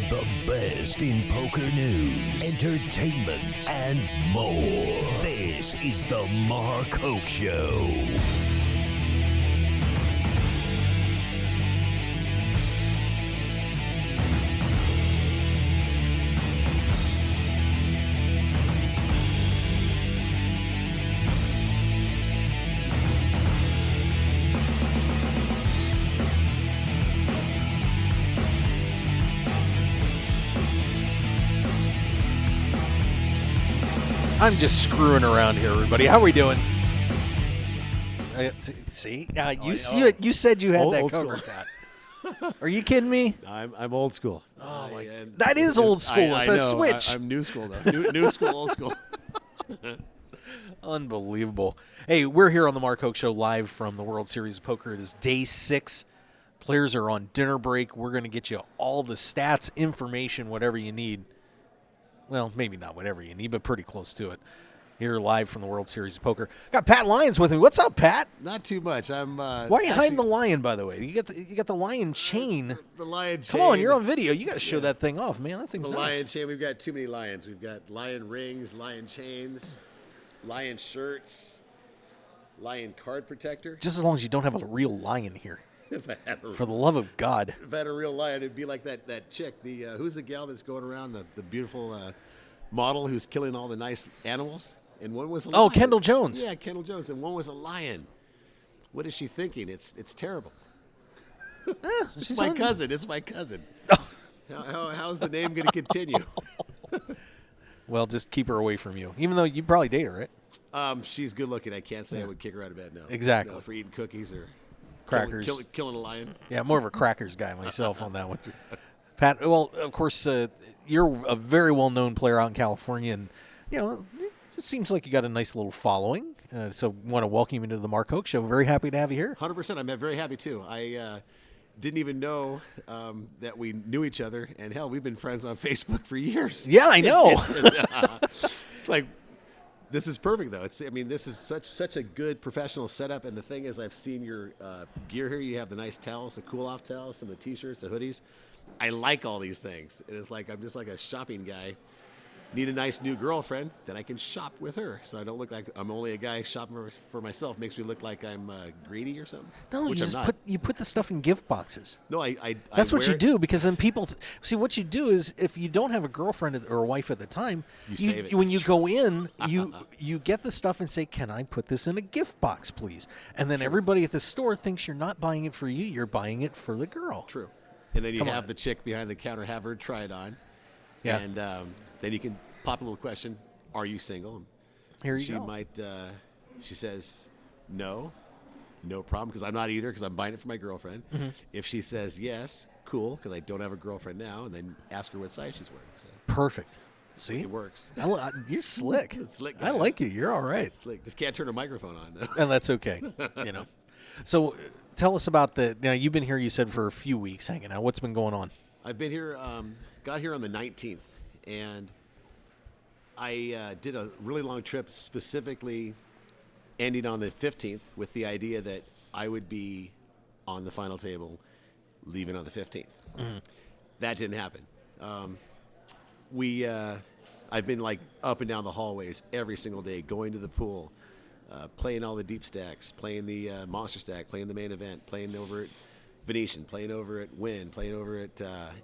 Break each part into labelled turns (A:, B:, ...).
A: The best in poker news, entertainment, and more. This is the Mark Hoke Show.
B: I'm just screwing around here, everybody. How are we doing? See, you said you had
C: Old
B: that covered.
C: school.
B: Pat. Are you kidding me?
C: I'm old school.
B: Oh my God. That is old school. It's a switch.
C: I'm new school though. New school, old school.
B: Unbelievable. Hey, we're here on the Mark Hoke Show live from the World Series of Poker. It is day 6. Players are on dinner break. We're going to get you all the stats, information, whatever you need. Well, maybe not whatever you need, but pretty close to it. Here live from the World Series of Poker. Got Pat Lyons with me. What's up, Pat?
C: Not too much. I'm.
B: Why are you hiding the lion, by the way? You got the lion chain.
C: The lion chain.
B: Come on, you're on video. You got to show that thing off, man. That thing's
C: the
B: nice.
C: lion chain. We've got too many lions. We've got lion rings, lion chains, lion shirts, lion card protector.
B: Just as long as you don't have a real lion here.
C: If I had
B: For the love of God.
C: If I had a real lion, it'd be like that chick. The who's the gal that's going around, the beautiful model who's killing all the nice animals, and one was a lion.
B: Oh, Kendall Jones.
C: Yeah, Kendall Jones, and one was a lion. What is she thinking? It's terrible. It's my cousin. It's my cousin. How's the name going to continue?
B: Well, just keep her away from you, even though you probably date her, right?
C: She's good looking. I can't say I would kick her out of bed now.
B: Exactly.
C: No, for eating cookies or
B: Crackers.
C: killing a lion.
B: Yeah, more of a crackers guy myself on that one. Pat, well, of course, you're a very well-known player out in California, and, it seems like you got a nice little following. So want to welcome you into the Mark Hoke Show. Very happy to have you here.
C: 100%. I'm very happy, too. I didn't even know that we knew each other, and, hell, we've been friends on Facebook for years.
B: Yeah, I know.
C: It's like, this is perfect, though. This is such a good professional setup, and the thing is, I've seen your gear here. You have the nice towels, the cool-off towels, some of the T-shirts, the hoodies. I like all these things. And it's like I'm just like a shopping guy. Need a nice new girlfriend, then I can shop with her. So I don't look like I'm only a guy shopping for myself. Makes me look like I'm greedy or something.
B: No,
C: which
B: you
C: I'm
B: just
C: not.
B: put the stuff in gift boxes.
C: No, I
B: That's what
C: wear
B: you
C: it.
B: do, because then people see what you do is, if you don't have a girlfriend or a wife at the time,
C: You save it.
B: when
C: That's
B: you
C: true.
B: go in, you get the stuff and say, "Can I put this in a gift box, please?" And then everybody at the store thinks you're not buying it for you; you're buying it for the girl.
C: True. And then you
B: Come
C: have
B: on.
C: the chick behind the counter, have her try it on.
B: Yeah.
C: And then you can pop a little question, are you single? And
B: Here you
C: she
B: go.
C: might, she says, no problem, because I'm not either, because I'm buying it for my girlfriend.
B: Mm-hmm.
C: If she says yes, cool, because I don't have a girlfriend now, and then ask her what size she's wearing. So
B: Perfect. See,
C: it works.
B: You're slick.
C: Slick
B: I
C: guy.
B: like you. You're all right,
C: Slick. Just can't turn a microphone on, though.
B: and that's okay. So, tell us about you've been here. You said for a few weeks hanging out. What's been going on?
C: I've been here, got here on the 19th, and I did a really long trip, specifically ending on the 15th, with the idea that I would be on the final table, leaving on the 15th.
B: Mm-hmm.
C: That didn't happen. I've been like up and down the hallways every single day, going to the pool, playing all the deep stacks, playing the monster stack, playing the main event, playing over at Venetian, playing over at Wynn, playing over at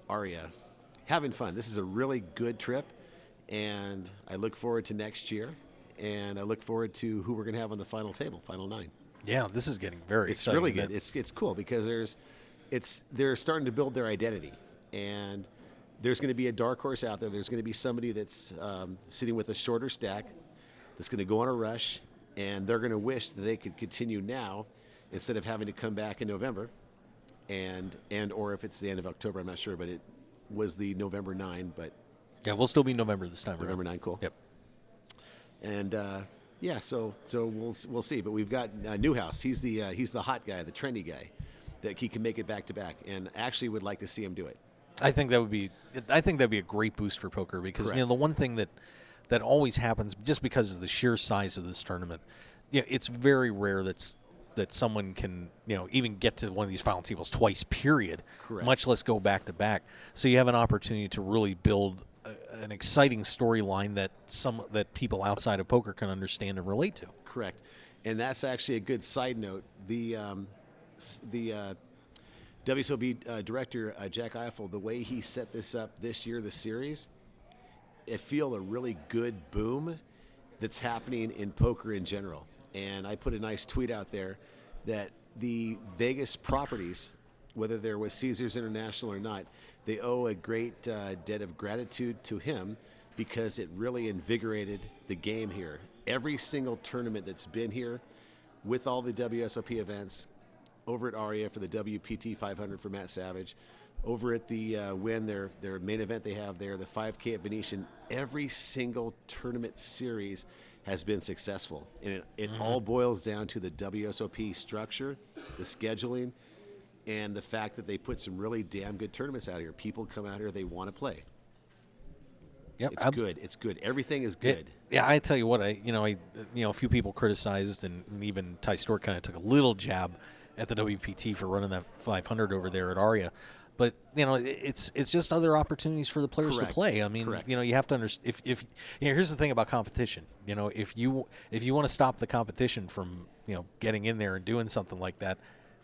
C: Aria, having fun. This is a really good trip, and I look forward to next year, and I look forward to who we're going to have on the final table, final 9.
B: Yeah, this is getting very
C: It's
B: exciting.
C: really good. It's cool because they're starting to build their identity, and there's going to be a dark horse out there. There's going to be somebody that's sitting with a shorter stack that's going to go on a rush, and they're going to wish that they could continue now instead of having to come back in November, and or if it's the end of October, I'm not sure, but it was the November 9, but
B: Yeah, we'll still be November this time.
C: November 9, cool.
B: Yep.
C: And yeah, so we'll see. But we've got Newhouse. He's the hot guy, the trendy guy, that he can make it back to back. And I actually would like to see him do it.
B: I think that'd be a great boost for poker, because
C: Correct.
B: the one thing that always happens, just because of the sheer size of this tournament, it's very rare that that someone can, even get to one of these final tables twice, period.
C: Correct.
B: Much less go back to back. So you have an opportunity to really build an exciting storyline that people outside of poker can understand and relate to.
C: Correct. And that's actually a good side note. The WSOP director, Jack Eiffel, the way he set this up this year, the series, I feel a really good boom that's happening in poker in general. And I put a nice tweet out there that the Vegas properties, whether they're with Caesars International or not, they owe a great debt of gratitude to him because it really invigorated the game here. Every single tournament that's been here with all the WSOP events, over at Aria for the WPT 500 for Matt Savage, over at the Wynn, their main event they have there, the 5K at Venetian, every single tournament series has been successful. And it all boils down to the WSOP structure, the scheduling, and the fact that they put some really damn good tournaments out here. People come out here, they want to play.
B: Yep,
C: it's good. It's good. Everything is good.
B: Yeah, I tell you what, a few people criticized, and even Ty Stork kind of took a little jab at the WPT for running that 500 over there at Aria. But, it's just other opportunities for the players to play. I mean,
C: Correct.
B: You have to understand. If here's the thing about competition. If you want to stop the competition from, getting in there and doing something like that,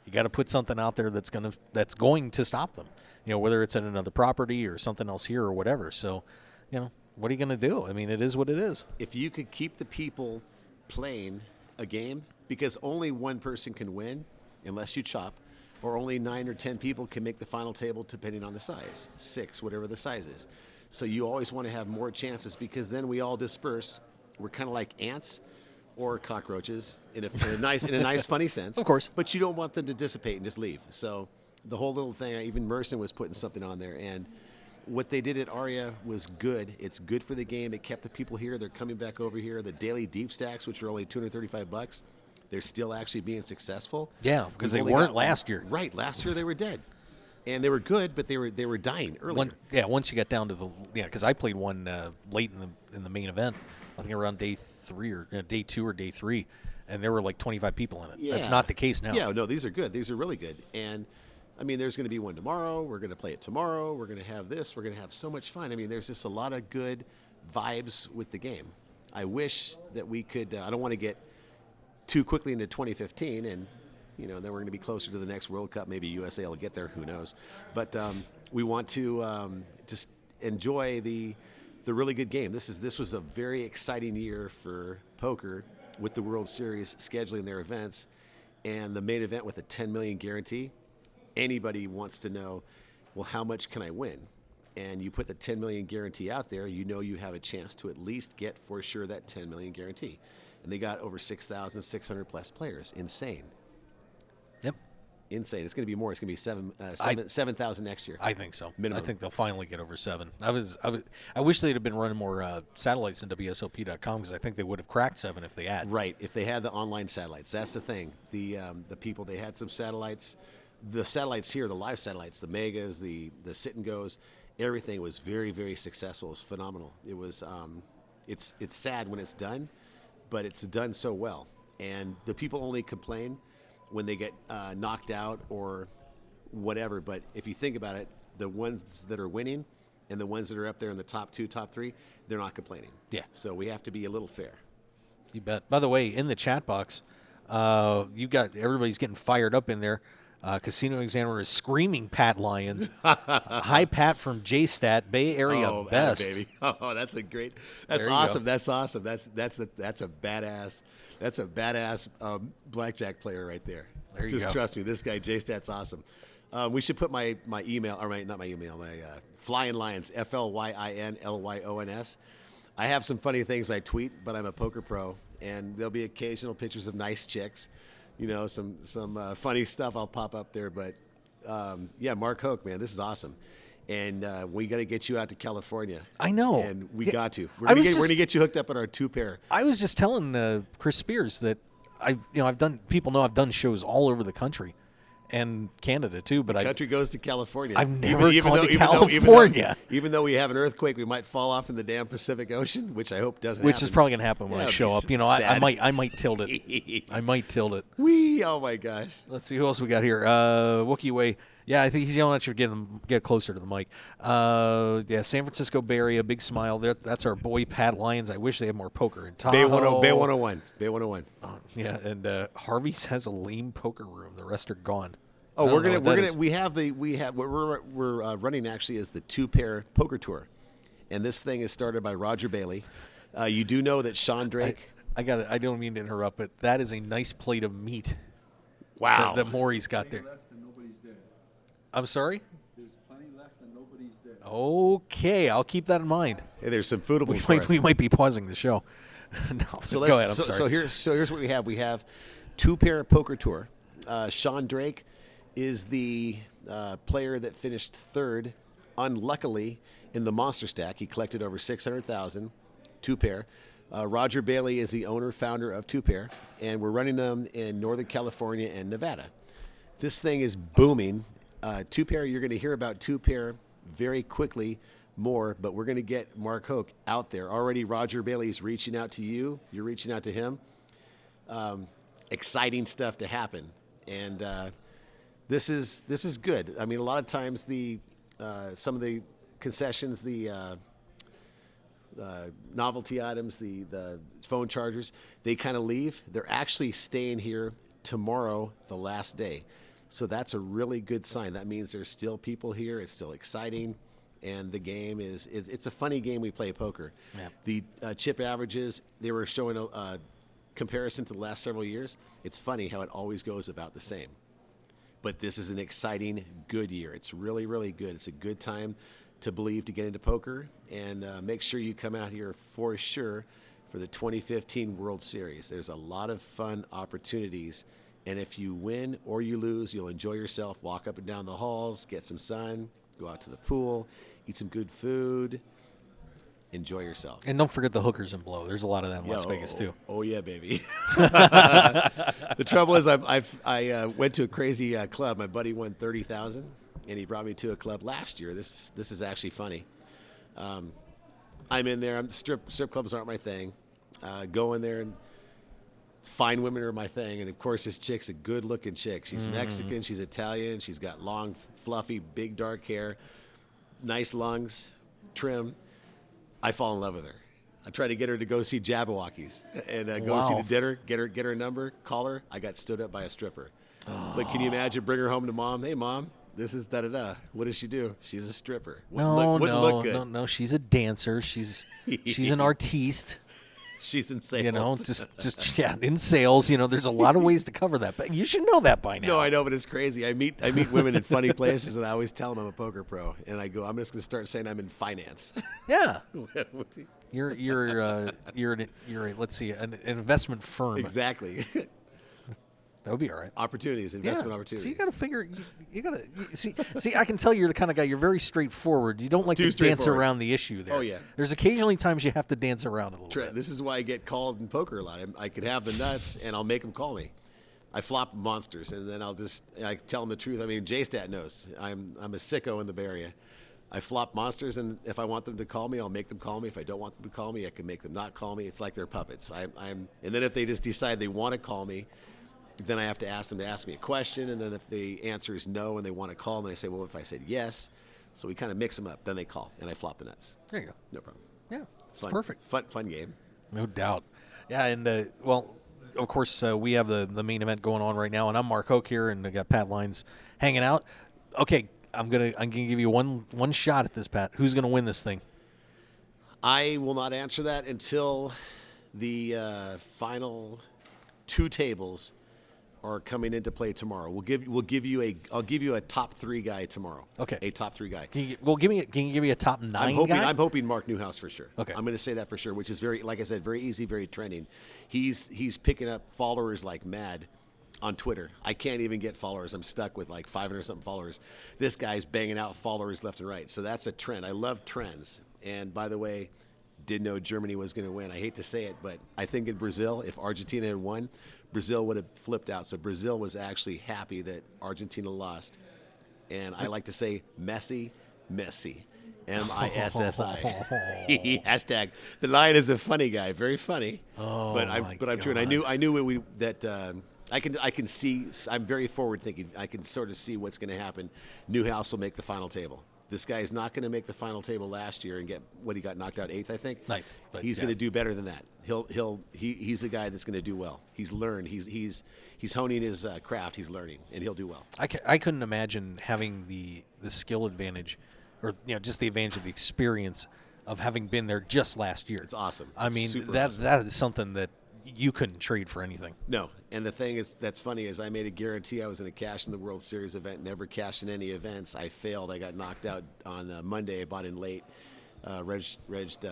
B: you got to put something out there that's going to stop them. Whether it's at another property or something else here or whatever. So, what are you going to do? I mean, it is what it is.
C: If you could keep the people playing a game, because only one person can win unless you chop, or only 9 or 10 people can make the final table depending on the size, 6, whatever the size is. So you always want to have more chances because then we all disperse. We're kind of like ants or cockroaches in a nice funny sense.
B: Of course.
C: But you don't want them to dissipate and just leave. So the whole little thing, even Merson was putting something on there, and what they did at Aria was good. It's good for the game. It kept the people here. They're coming back over here. The daily deep stacks, which are only $235, they're still actually being successful.
B: Yeah, because they weren't last year.
C: Right, last year they were dead, and they were good, but they were dying earlier.
B: Once you got down to because I played one late in the main event. I think around day 3 or day 2 or day 3, and there were like 25 people in it.
C: Yeah.
B: That's not the case now.
C: Yeah, no, these are good. These are really good, and I mean, there's going to be one tomorrow. We're going to play it tomorrow. We're going to have this. We're going to have so much fun. I mean, there's just a lot of good vibes with the game. I wish that we could. I don't want to get too quickly into 2015, and then we're going to be closer to the next World Cup. Maybe USA will get there. Who knows? But we want to just enjoy the really good game. This was a very exciting year for poker with the World Series scheduling their events, and the main event with a 10 million guarantee. Anybody wants to know, well, how much can I win? And you put the 10 million guarantee out there, you have a chance to at least get for sure that 10 million guarantee. And they got over 6,600 plus players. Insane.
B: Yep.
C: Insane. It's going to be more. It's going to be 7,000 next year.
B: I think so.
C: Minimum.
B: I think they'll finally get over 7. I wish they'd have been running more satellites in WSOP.com because I think they would have cracked 7 if they had.
C: Right. If they had the online satellites. That's the thing. The people, they had some satellites. The satellites here, the live satellites, the megas, the sit and goes, everything was very, very successful. It was phenomenal. It was, it's sad when it's done, but it's done so well. And the people only complain when they get knocked out or whatever. But if you think about it, the ones that are winning and the ones that are up there in the top 2, top 3, they're not complaining.
B: Yeah.
C: So we have to be a little fair.
B: You bet. By the way, in the chat box, you've got everybody's getting fired up in there. Casino Examiner is screaming Pat Lyons. Hi, Pat from JStat, Bay Area best.
C: Baby. Oh, that's a great. That's awesome. That's awesome. That's a badass. That's a badass blackjack player right there.
B: There you
C: Just
B: go.
C: trust me. This guy JStat's awesome. We should put my email, or not my email, my Flying Lions, FLYINLYONS. I have some funny things I tweet, but I'm a poker pro, and there'll be occasional pictures of nice chicks. Some funny stuff I'll pop up there. But, yeah, Mark Hoke, man, this is awesome. And we got to get you out to California.
B: I know.
C: And we got to. We're going to get you hooked up on our 2-pair.
B: I was just telling Chris Spears that I've done shows all over the country. and Canada too. But
C: Country goes to California.
B: I've never gone to California.
C: Even though we have an earthquake, we might fall off in the damn Pacific Ocean, which I hope doesn't.
B: Which
C: happen.
B: is probably gonna happen when I show up. You know, I might tilt it. I might tilt it.
C: Oh my gosh.
B: Let's see who else we got here. Wookie Way. Yeah, I think he's yelling at you to get closer to the mic. Yeah, San Francisco Bay Area, big smile. That's our boy Pat Lyons. I wish they had more poker in Tahoe.
C: Bay 101. Bay 101.
B: Yeah, and Harvey's has a lame poker room. The rest are gone.
C: Oh, we're running actually as the 2-pair poker tour, and this thing is started by Roger Bailey. You do know that Sean Drake.
B: I don't mean to interrupt, but that is a nice plate of meat.
C: Wow.
B: That Maury's got there. I'm sorry?
D: There's plenty left and nobody's there.
B: Okay, I'll keep that in mind.
C: Hey, there's some foodibles.
B: We might be pausing the show. No,
C: so
B: go ahead. I'm sorry.
C: So here's what we have. We have 2-pair poker tour. Sean Drake is the player that finished third, unluckily, in the Monster Stack. He collected over $600,000. 2-pair. Roger Bailey is the owner, founder of 2-pair, and we're running them in Northern California and Nevada. This thing is booming. 2-pair, you're going to hear about 2-pair very quickly more, but we're going to get Mark Hoke out there. Already Roger Bailey's reaching out to you. You're reaching out to him. Exciting stuff to happen. And this is good. I mean, a lot of times some of the concessions, the novelty items, the phone chargers, they kind of leave. They're actually staying here tomorrow, the last day. So that's a really good sign. That means there's still people here. It's still exciting, and the game is it's a funny game we play poker. Yeah. The chip averages, they were showing a comparison to the last several years. It's funny how it always goes about the same. But this is an exciting, good year. It's really, really good. It's a good time to believe to get into poker, and make sure you come out here for sure for the 2015 World Series. There's a lot of fun opportunities. And if you win or you lose, you'll enjoy yourself, walk up and down the halls, get some sun, go out to the pool, eat some good food, enjoy yourself.
B: And don't forget the hookers and blow. There's a lot of that in Las Vegas, too.
C: Oh, yeah, baby. The trouble is I went to a crazy club. My buddy won $30,000, and he brought me to a club last year. This is actually funny. I'm in there. Strip clubs aren't my thing. Go in there and fine women are my thing, and of course this chick's a good-looking chick. She's Mexican, she's Italian, she's got long, fluffy, big, dark hair, nice lungs, trim. I fall in love with her. I try to get her to go see Jabberwockies and go see the dinner, get her number, call her. I got stood up by a stripper. Oh. But can you imagine, bring her home to mom? Hey, mom, this is da-da-da. What does she do? She's a stripper. Wouldn't look good.
B: No, she's a dancer. She's an artiste.
C: She's in sales.
B: You know, just in sales. You know, there's a lot of ways to cover that, but you should know that by now.
C: No, I know, but it's crazy. I meet women in funny places, and I always tell them I'm a poker pro, and I go, I'm just going to start saying I'm in finance.
B: Yeah, you're let's see, an investment firm.
C: Exactly.
B: That would be all right.
C: Opportunities, investment opportunities.
B: So you got to figure. You got to see. I can tell you're the kind of guy. You're very straightforward. You don't like to dance around the issue there.
C: Oh yeah.
B: There's occasionally times you have to dance around a little bit.
C: This is why I get called in poker a lot. I could have the nuts, and I'll make them call me. I flop monsters, and then I tell them the truth. I mean, J-Stat knows. I'm a sicko in the Bay Area. I flop monsters, and if I want them to call me, I'll make them call me. If I don't want them to call me, I can make them not call me. It's like they're puppets. And then if they just decide they want to call me, then I have to ask them to ask me a question, and then if the answer is no and they want to call, then I say, well, if I said yes, so we kind of mix them up. Then they call, and I flop the nuts.
B: There you go.
C: No problem.
B: Yeah,
C: Fun,
B: perfect.
C: Fun game.
B: No doubt. Yeah, and well, of course, we have the main event going on right now, and I'm Mark Hoke here, and I got Pat Lyons hanging out. Okay, I'm gonna give you one shot at this, Pat. Who's gonna win this thing?
C: I will not answer that until the final two tables are coming into play tomorrow. I'll give you a top 3 guy tomorrow.
B: Okay.
C: A top 3 guy.
B: Can you give me a top 9 guy?
C: I'm hoping Mark Newhouse for sure.
B: Okay.
C: I'm going to say that for sure, which is very, like I said, very easy, very trending. He's picking up followers like mad on Twitter. I can't even get followers. I'm stuck with like 500 something followers. This guy's banging out followers left and right. So that's a trend. I love trends. And by the way, didn't know Germany was going to win. I hate to say it, but I think in Brazil, if Argentina had won, Brazil would have flipped out. So Brazil was actually happy that Argentina lost. And I like to say Messi. Missi. Hashtag. The Lion is a funny guy, very funny.
B: Oh,
C: but I'm true, and I knew that I can see. I'm very forward thinking. I can sort of see what's going to happen. Newhouse will make the final table. This guy is not going to make the final table last year and get what he got knocked out 8th, I think.
B: 9th. But
C: he's going to do better than that. He's a guy that's going to do well. He's learned. He's honing his craft. He's learning, and he'll do well.
B: I couldn't imagine having the skill advantage, or just the advantage of the experience of having been there just last year.
C: It's awesome.
B: I mean, that is something that you couldn't trade for anything.
C: No, and the thing that's funny is I made a guarantee I was going to cash in the World Series event. Never cashed in any events. I failed. I got knocked out on Monday. I bought in late, regged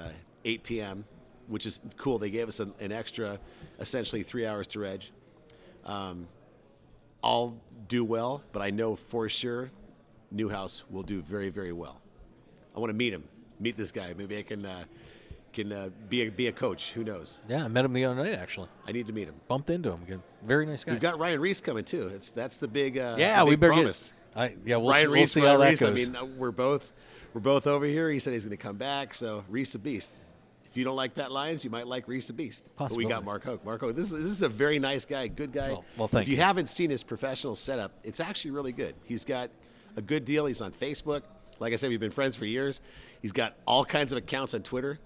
C: 8 p.m., which is cool. They gave us an extra, essentially 3 hours to reg. I'll do well, but I know for sure Newhouse will do very, very well. I want to meet this guy. Maybe I can be a coach. Who knows?
B: Yeah, I met him the other night, actually.
C: I need to meet him.
B: Bumped into him. Good. Very nice guy.
C: We've got Ryan Reese coming, too. That's the big
B: we better
C: promise.
B: We'll see how that goes.
C: I mean, we're both over here. He said he's going to come back, so Reese the Beast. If you don't like Pat Lyons, you might like Reese the Beast. But we got Mark Hoke. Mark Hoke, this is a very nice guy, good guy.
B: Well, thank you.
C: If you haven't seen his professional setup, it's actually really good. He's got a good deal. He's on Facebook. Like I said, we've been friends for years. He's got all kinds of accounts on Twitter.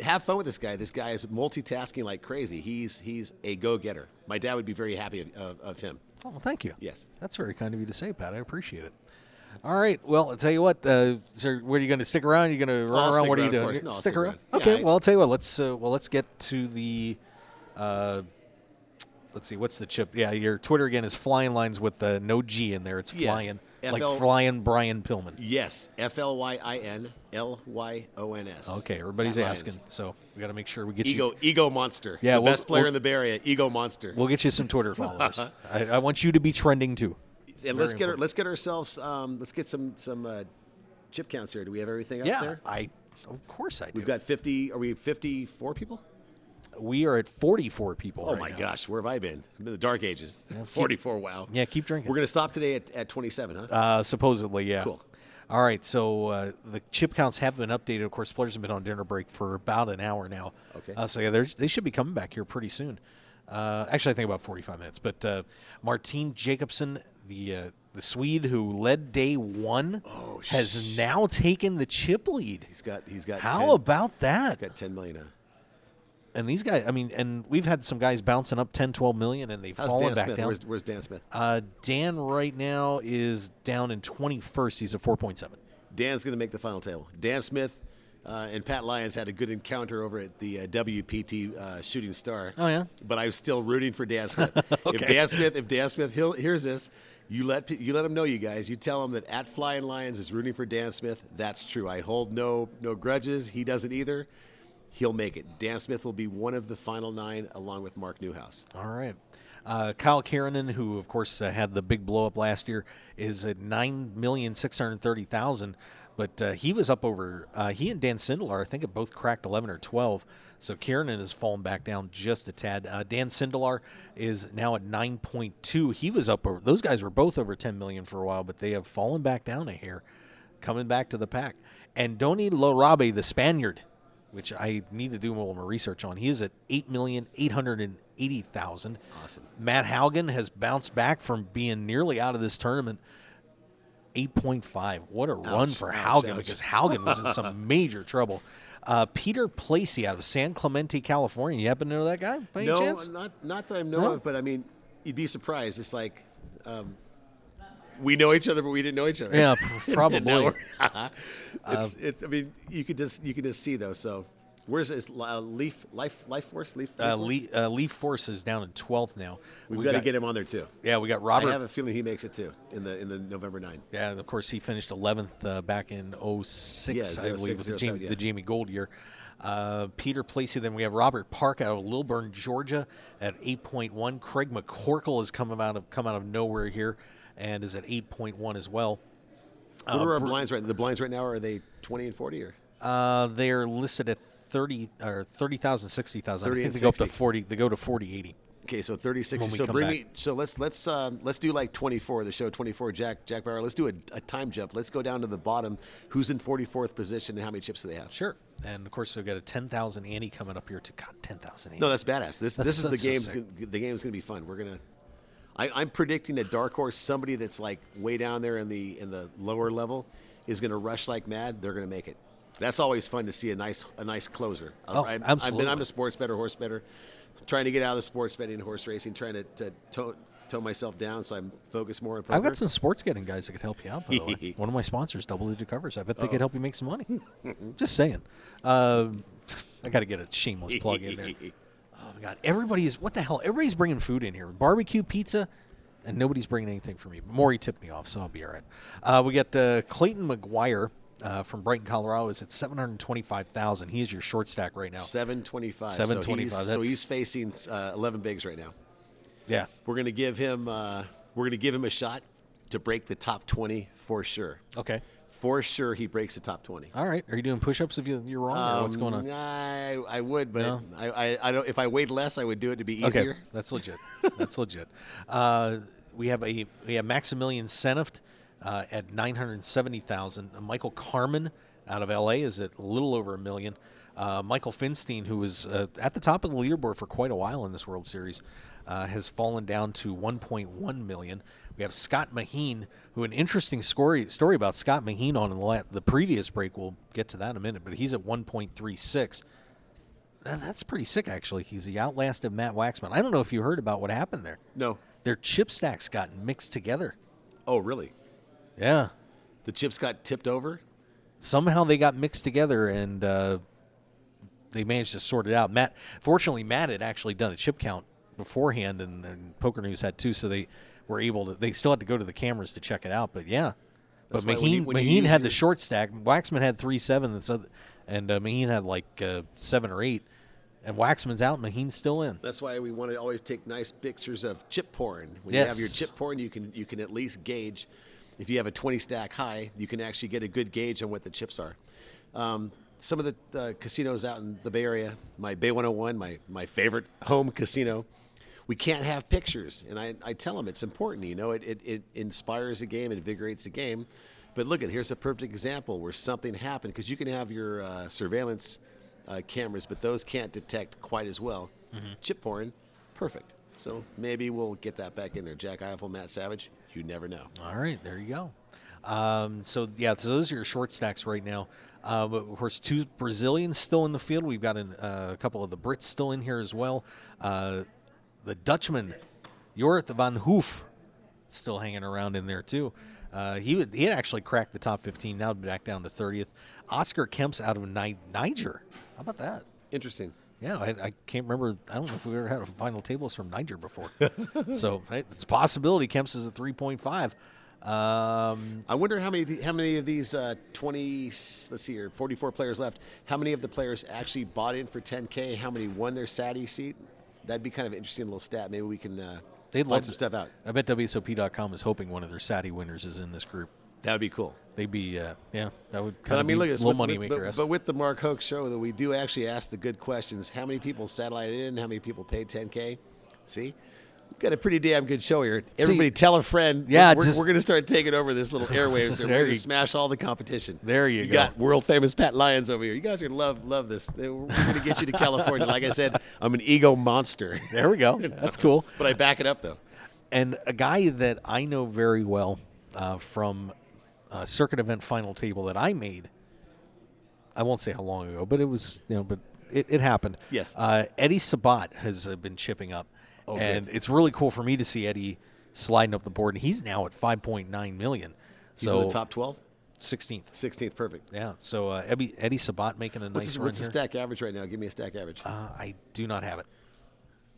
C: Have fun with this guy. This guy is multitasking like crazy. He's a go-getter. My dad would be very happy of him.
B: Oh, well, thank you.
C: Yes.
B: That's very kind of you to say, Pat. I appreciate it. All right. Well, I'll tell you what. Sir, what are you going to stick around? Are you going to run around? What are you doing?
C: No,
B: stick around.
C: Yeah,
B: okay. Well, I'll tell you what. Let's get to the. Let's see. What's the chip? Yeah, your Twitter again is Flying Lines with no G in there. It's flying, like flying Brian Pillman.
C: Yes, FLYINLYONS.
B: Okay, everybody's asking, so we got to make sure we get you.
C: Ego monster.
B: Yeah,
C: the best player in the Bay Area. Ego monster.
B: We'll get you some Twitter followers. I want you to be trending too.
C: And let's get ourselves. Let's get some chip counts here. Do we have everything up there?
B: Of course I do.
C: We've got 50. Are we 54 people?
B: We are at 44 people.
C: Oh my gosh, where have I been? I'm in the dark ages. 44. Wow.
B: Yeah, keep drinking.
C: We're going to stop today at 27, huh?
B: Supposedly, yeah.
C: Cool.
B: All right, so the chip counts have been updated. Of course, players have been on dinner break for about an hour now.
C: Okay.
B: So yeah, they should be coming back here pretty soon. Actually, I think about 45 minutes. But Martin Jacobson, the Swede who led day one, has now taken the chip lead.
C: He's got.
B: How
C: 10,
B: about that?
C: He's got 10 million now.
B: And these guys, I mean, and we've had some guys bouncing up 10, 12 million, and they've fallen back down.
C: Where's Dan Smith?
B: Dan right now is down in 21st. He's at 4.7.
C: Dan's going to make the final table. Dan Smith and Pat Lyons had a good encounter over at the WPT Shooting Star.
B: Oh, yeah?
C: But I was still rooting for Dan Smith.
B: Okay.
C: If Dan Smith hears this, you let him know, you guys. You tell him that at Flying Lions is rooting for Dan Smith. That's true. I hold no grudges. He doesn't either. He'll make it. Dan Smith will be one of the final 9 along with Mark Newhouse.
B: All right. Kyle Kiernan, who, of course, had the big blow-up last year, is at $9,630,000. But he was up over he and Dan Sindelar, I think, have both cracked 11 or 12. So Kiernan has fallen back down just a tad. Dan Sindelar is now at 9.2. He was up over. Those guys were both over 10 million for a while, but they have fallen back down a hair, coming back to the pack. And Doni Lorabe, the Spaniard, which I need to do more research on. He is at $8,880,000.
C: Awesome.
B: Matt Haugen has bounced back from being nearly out of this tournament. 8.5. What a run for Haugen, because Haugen was in some major trouble. Peter Placey out of San Clemente, California. You happen to know that guy by any chance?
C: No, not that I know of, but I mean, you'd be surprised. It's like we know each other, but we didn't know each other.
B: Yeah, probably.
C: I mean, you could just see though. So, where's this Leaf Force?
B: Leaf Force is down in 12th now.
C: We've got to get him on there too.
B: Yeah, we got Robert.
C: I have a feeling he makes it too in the November 9.
B: Yeah, and of course he finished 11th back in 06, I believe, with the Jamie Gold year. Peter Placey. Then we have Robert Park out of Lilburn, Georgia, at 8.1. Craig McCorkle has come out of nowhere here, and is at 8.1 as well.
C: What are our blinds right? The blinds right now, are they 20 and 40 or?
B: They're listed at 30,000, 60,000. I
C: 30
B: think
C: and
B: they go up to
C: 60.
B: 40. They go to 40-80.
C: Okay, so 30, 60.
B: When we
C: So
B: come
C: bring
B: back.
C: me. So let's do like 24. The show 24. Jack Bauer. Let's do a time jump. Let's go down to the bottom. Who's in 44th position and how many chips do they have?
B: Sure. And of course, they've got a 10,000 ante coming up here to 10,000 ante.
C: No, that's badass. This is the
B: that's so
C: game's
B: sick.
C: the game's gonna be fun. We're gonna. I'm predicting a dark horse, somebody that's like way down there in the lower level, is gonna rush like mad. They're gonna make it. That's always fun to see a nice closer.
B: Oh, absolutely.
C: I'm a sports bettor, horse bettor, trying to get out of the sports betting and horse racing, trying to tone myself down so I'm focused more on poker.
B: I've got some sports getting guys that could help you out, by the way. One of my sponsors, Double Digit Covers. I bet they could help you make some money. Just saying. I got to get a shameless plug in there. Oh, my God. What the hell? Everybody's bringing food in here. Barbecue, pizza, and nobody's bringing anything for me. Maury tipped me off, so I'll be all right. We got Clayton McGuire from Brighton, Colorado. Is at 725,000. He's your short stack right now.
C: 725.
B: 725.
C: So he's facing 11 bigs right now.
B: Yeah.
C: We're gonna give him a shot to break the top 20 for sure.
B: Okay.
C: For sure, he breaks the top 20.
B: All right. Are you doing push-ups if you're wrong, or what's going on?
C: I would, but
B: No?
C: I don't. If I weighed less, I would do it to be easier.
B: Okay, that's legit. That's legit. We have Maximilian Seneft at 970,000. Michael Carmen out of L.A. is at a little over $1 million. Michael Finstein, who was at the top of the leaderboard for quite a while in this World Series, has fallen down to 1.1 million. We have Scott Maheen, who an interesting story about Scott Maheen on the previous break. We'll get to that in a minute, but he's at 1.36. That's pretty sick, actually. He's the outlasted Matt Waxman. I don't know if you heard about what happened there.
C: No.
B: Their chip stacks got mixed together.
C: Oh, really?
B: Yeah.
C: The chips got tipped over?
B: Somehow they got mixed together, and they managed to sort it out. Fortunately, Matt had actually done a chip count beforehand, and Poker News had too, so they were able to. They still had to go to the cameras to check it out, but yeah.
C: That's
B: But
C: why when you
B: Maheen
C: use
B: had the
C: your-
B: short stack. Waxman had 3-7, and Maheen had like 7 or 8. And Waxman's out, Maheen's still in.
C: That's why we want to always take nice pictures of chip porn. When
B: Yes.
C: you have your chip porn, you can at least gauge. If you have a 20 stack high, you can actually get a good gauge on what the chips are. Some of the casinos out in the Bay Area, my Bay 101, my favorite home casino, we can't have pictures. And I tell them it's important. You know, it inspires the game, invigorates the game. But look, here's a perfect example where something happened, because you can have your surveillance cameras, but those can't detect quite as well. Chip porn, perfect. So maybe we'll get that back in there. Jack Eiffel, Matt Savage, you never know.
B: All right, there you go. So those are your short stacks right now. But of course, 2 Brazilians still in the field. We've got a couple of the Brits still in here as well. The Dutchman, Jorrit van Hoof, still hanging around in there too. He had actually cracked the top 15. Now back down to 30th. Oscar Kemp's out of Niger. How about that?
C: Interesting.
B: Yeah, I can't remember. I don't know if we ever had a final tables from Niger before. So it's a possibility. Kemp's is at 3.5.
C: I wonder how many of these 20, let's see here, 44 players left, how many of the players actually bought in for 10K? How many won their SATI seat? That'd be kind of an interesting little stat. Maybe we can find some stuff out.
B: I bet WSOP.com is hoping one of their SATI winners is in this group.
C: That would be cool.
B: They'd be, that would
C: But
B: kind
C: I
B: of
C: mean,
B: be
C: look
B: a
C: at this.
B: little money maker.
C: But with the Mark Hoke show, that we do actually ask the good questions. How many people satellited in? How many people paid 10K? See? We've got a pretty damn good show here. Everybody tell a friend.
B: Yeah,
C: we're going to start taking over this little airwaves. We're going to smash all the competition.
B: There you go.
C: got world famous Pat Lyons over here. You guys are going to love this. We're going to get you to California. Like I said, I'm an ego monster.
B: There we go. That's cool.
C: But I back it up, though.
B: And a guy that I know very well from a circuit event final table that I made, I won't say how long ago, but it was, but it happened.
C: Yes.
B: Eddie Sabat has been chipping up.
C: Oh,
B: and
C: good.
B: it's really cool for me to see Eddie sliding up the board. And he's now at 5.9 million.
C: He's in the top 12?
B: 16th.
C: 16th, perfect.
B: Yeah. So Eddie Sabat making a nice run
C: What's the
B: here.
C: stack average right now? Give me a stack average.
B: I do not have it.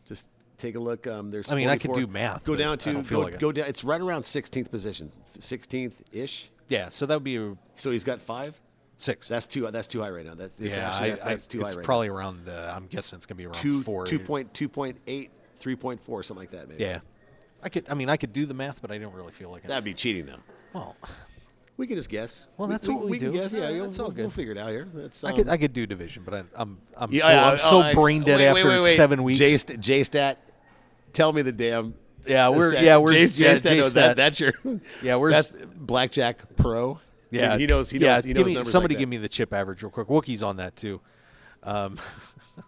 C: Just take a look. There's.
B: I mean, I could
C: 44.
B: do math,
C: Go
B: but
C: down
B: I
C: to
B: don't feel like it.
C: go down. It's right around 16th position, 16th ish.
B: Yeah. So that would be
C: So he's got 5.
B: 6.
C: That's too high right now. That's that's too high
B: it's
C: right
B: probably around. I'm guessing it's gonna be around
C: now.
B: 4.
C: 2.8, 3.4, something like that. Maybe.
B: Yeah. I could do the math, but I don't really feel like it.
C: That'd be cheating though.
B: Well,
C: We can just guess.
B: Well, that's what we
C: can
B: do.
C: guess. Yeah,
B: Yeah, that's all
C: we'll
B: good.
C: figure it out here. That's,
B: I could do division, but I'm
C: yeah,
B: so brain dead after 7 weeks.
C: JStat, tell me the damn.
B: Yeah, we're
C: JStat knows that. That's your.
B: Yeah,
C: that's Blackjack Pro.
B: Yeah,
C: I mean, he knows. He knows numbers.
B: Somebody
C: like
B: give me the chip average real quick. Wookie's on that too.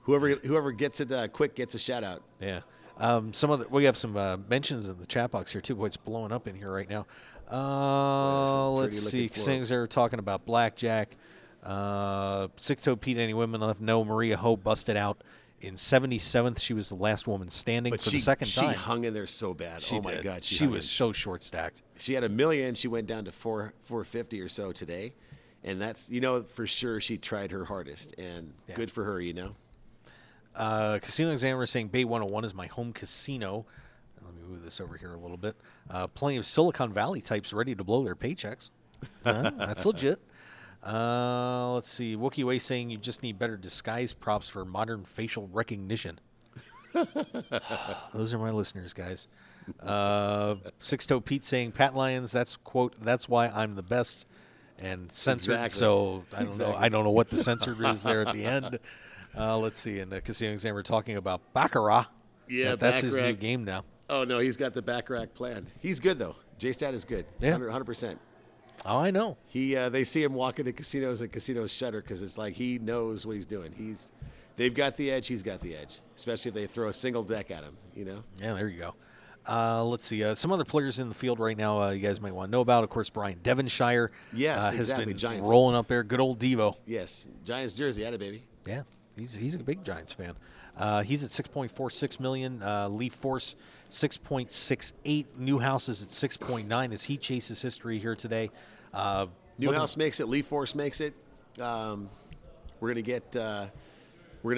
C: Whoever gets it quick gets a shout out.
B: Yeah. We have some mentions in the chat box here too. Boy, it's blowing up in here right now. Let's see. Things are talking about Blackjack. Six-toe Pete, any women left? No. Maria Hope busted out in 77th. She was the last woman standing for the second time.
C: She hung in there so bad. Oh my God,
B: she was so short stacked.
C: She had $1 million. She went down to 450 or so today, and that's for sure she tried her hardest, and good for her. Casino
B: Examiner saying Bay 101 is my home casino. Let me move this over here a little bit. Plenty of Silicon Valley types ready to blow their paychecks. That's legit. Let's see. Wookie Way saying you just need better disguise props for modern facial recognition. Those are my listeners, guys. Six-Toe Pete saying Pat Lyons, that's quote, that's why I'm the best, and censored.
C: Exactly.
B: So I don't know what the censored is there at the end. Let's see. And Casino Examiner talking about Baccarat.
C: Yeah,
B: that's his new game now.
C: Oh no, he's got the Baccarat plan. He's good though. JStat is good.
B: Yeah,
C: 100%.
B: Oh, I know.
C: They see him walk into casinos and casinos shudder because it's like he knows what he's doing. They've got the edge. He's got the edge, especially if they throw a single deck at him.
B: Yeah, there you go. Let's see. Some other players in the field right now you guys might want to know about. Of course, Brian Devonshire.
C: Yes,
B: has been
C: Giants.
B: rolling up there. Good old Devo.
C: Yes, Giants jersey, atta baby.
B: Yeah, he's a big Giants fan. He's at 6.46 million. Leaf Force 6.68. Newhouse is at 6.9 as he chases history here today.
C: Newhouse makes it. Leaf Force makes it. We're gonna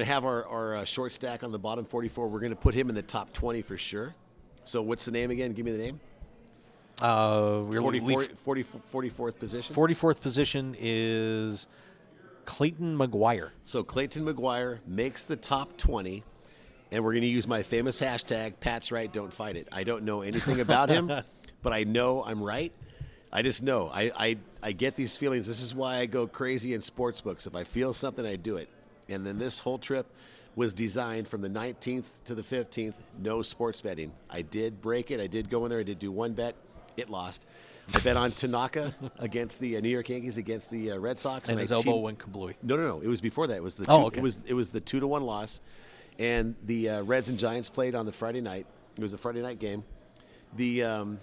C: have our short stack on the bottom 44. We're gonna put him in the top 20 for sure. So what's the name again? Give me the name. 44th position.
B: 44th position is Clayton McGuire.
C: So Clayton McGuire makes the top 20, and we're going to use my famous hashtag, Pat's right, don't fight it. I don't know anything about him, but I know I'm right. I just know. I get these feelings. This is why I go crazy in sports books. If I feel something, I do it. And then this whole trip was designed from the 19th to the 15th, no sports betting. I did break it. I did go in there. I did do one bet. It lost. I bet on Tanaka against the New York Yankees against the Red Sox,
B: and his elbow went kablooey.
C: No. It was before that. It was the
B: okay.
C: It was the 2-1 loss, and the Reds and Giants played on the Friday night. It was a Friday night game. And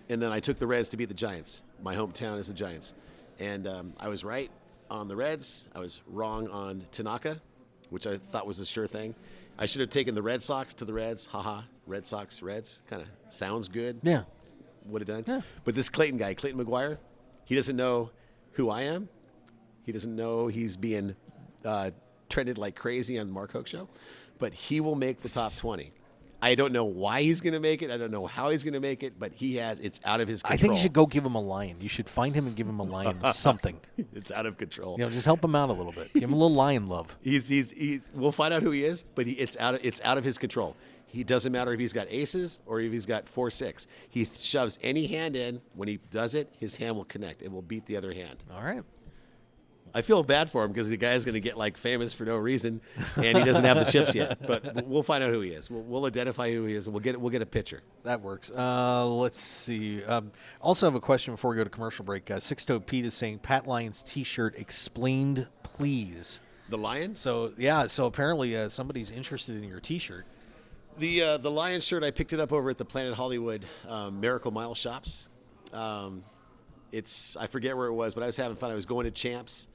C: then I took the Reds to beat the Giants. My hometown is the Giants, and I was right on the Reds. I was wrong on Tanaka, which I thought was a sure thing. I should have taken the Red Sox to the Reds. Haha, Red Sox, Reds. Kind of sounds good.
B: Yeah.
C: Would have done.
B: Yeah.
C: But this Clayton guy, Clayton McGuire, he doesn't know who I am. He doesn't know he's being trended like crazy on the Mark Hoke Show. But he will make the top 20. I don't know why he's going to make it. I don't know how he's going to make it, but it's out of his control.
B: I think you should go give him a lion. You should find him and give him a lion something.
C: It's out of control.
B: Just help him out a little bit. Give him a little lion love.
C: We'll find out who he is, but it's out of his control. He doesn't matter if he's got aces or if he's got 4-6. He shoves any hand in. When he does it, his hand will connect. It will beat the other hand.
B: All right.
C: I feel bad for him because the guy's going to get famous for no reason, and he doesn't have the chips yet. But we'll find out who he is. We'll identify who he is, and we'll get a picture.
B: That works. Let's see. Also have a question before we go to commercial break. Six-Toe Pete is saying Pat Lyons T-shirt explained, please.
C: The Lion?
B: So yeah. So apparently somebody's interested in your T-shirt.
C: The Lion shirt, I picked it up over at the Planet Hollywood Miracle Mile shops. I forget where it was, but I was having fun. I was going to Champs.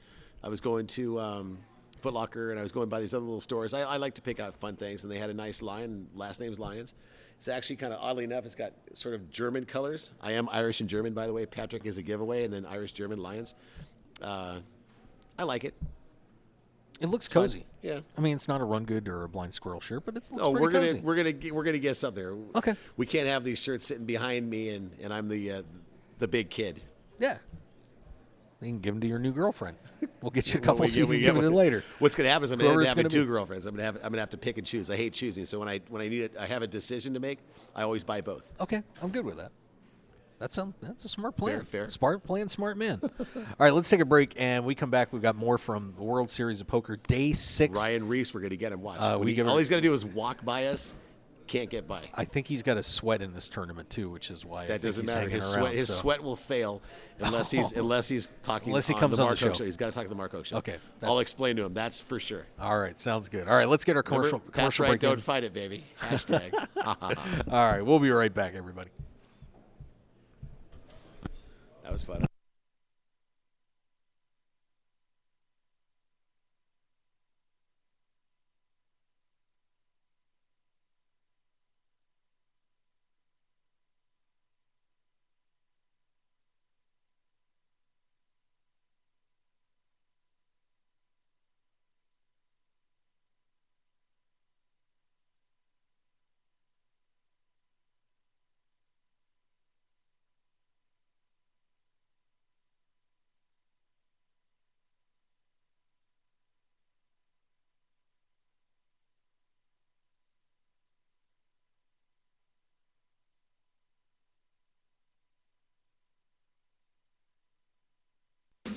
C: I was going to Foot Locker, and I was going by these other little stores. I like to pick out fun things, and they had a nice lion. Last name's Lyons. It's actually kind of, oddly enough, it's got sort of German colors. I am Irish and German, by the way. Patrick is a giveaway, and then Irish-German Lions. I like it.
B: It looks cozy.
C: Fun. Yeah.
B: I mean, it's not a Run Good or a Blind Squirrel shirt, but it's
C: cozy. We're gonna get something there.
B: Okay.
C: We can't have these shirts sitting behind me, and I'm the big kid.
B: Yeah. You can give them to your new girlfriend. We'll get you a couple so you can give it later.
C: What's going to happen is I'm going to have two girlfriends. I'm going to have to pick and choose. I hate choosing. So when I need it, I have a decision to make. I always buy both.
B: Okay, I'm good with that. That's a smart plan.
C: Fair.
B: Smart plan, smart man. All right, let's take a break, and we come back. We've got more from the World Series of Poker, Day 6.
C: Ryan Reese, we're going to get him. Watch.
B: All
C: he's got to do is walk by us. Can't get by.
B: I think he's got a sweat in this tournament too, which is why
C: that doesn't matter. His sweat will fail unless he's talking.
B: Unless he
C: on
B: comes
C: the
B: on
C: Mark
B: the
C: Hoke
B: show.
C: He's got to talk to the Mark Hoke show.
B: Okay,
C: I'll explain to him. That's for sure.
B: All right, sounds good. All right, let's get our commercial
C: That's
B: break.
C: Don't fight it, baby. Hashtag.
B: All right, we'll be right back, everybody.
C: That was fun.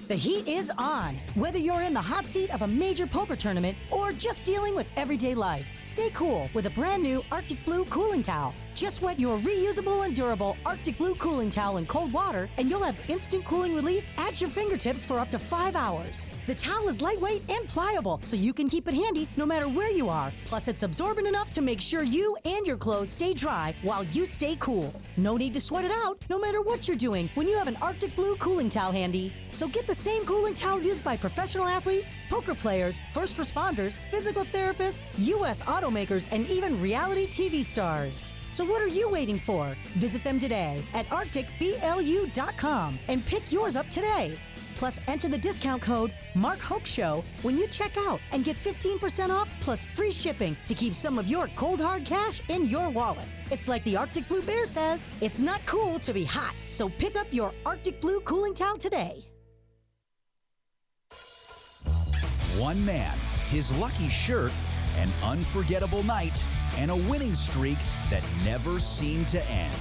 E: The heat is on. Whether you're in the hot seat of a major poker tournament or just dealing with everyday life, stay cool with a brand new Arctic Blue cooling towel. Just wet your reusable and durable Arctic Blue cooling towel in cold water, and you'll have instant cooling relief at your fingertips for up to 5 hours. The towel is lightweight and pliable, so you can keep it handy no matter where you are. Plus, it's absorbent enough to make sure you and your clothes stay dry while you stay cool. No need to sweat it out, no matter what you're doing, when you have an Arctic Blue cooling towel handy. So get the same cooling towel used by professional athletes, poker players, first responders, physical therapists, U.S. automakers, and even reality TV stars. So what are you waiting for? Visit them today at arcticblu.com and pick yours up today. Plus, enter the discount code Mark Hoke Show when you check out and get 15% off plus free shipping to keep some of your cold hard cash in your wallet. It's like the Arctic Blue Bear says, it's not cool to be hot. So pick up your Arctic Blue cooling towel today.
F: One man, his lucky shirt, an unforgettable night, and a winning streak that never seemed to end.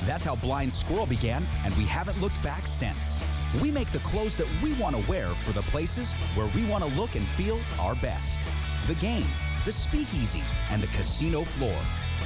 F: That's how Blind Squirrel began, and we haven't looked back since. We make the clothes that we want to wear for the places where we want to look and feel our best. The game, the speakeasy, and the casino floor.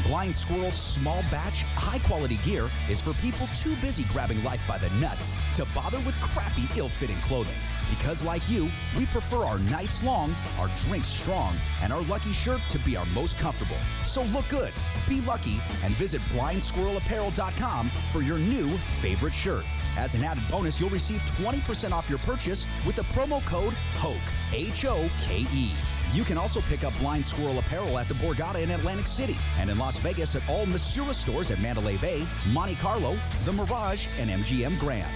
F: Blind Squirrel's small batch, high-quality gear is for people too busy grabbing life by the nuts to bother with crappy, ill-fitting clothing. Because like you, we prefer our nights long, our drinks strong, and our lucky shirt to be our most comfortable. So look good, be lucky, and visit blindsquirrelapparel.com for your new favorite shirt. As an added bonus, you'll receive 20% off your purchase with the promo code HOKE, H-O-K-E. You can also pick up Blind Squirrel apparel at the Borgata in Atlantic City and in Las Vegas at all Masura stores at Mandalay Bay, Monte Carlo, The Mirage, and MGM Grand.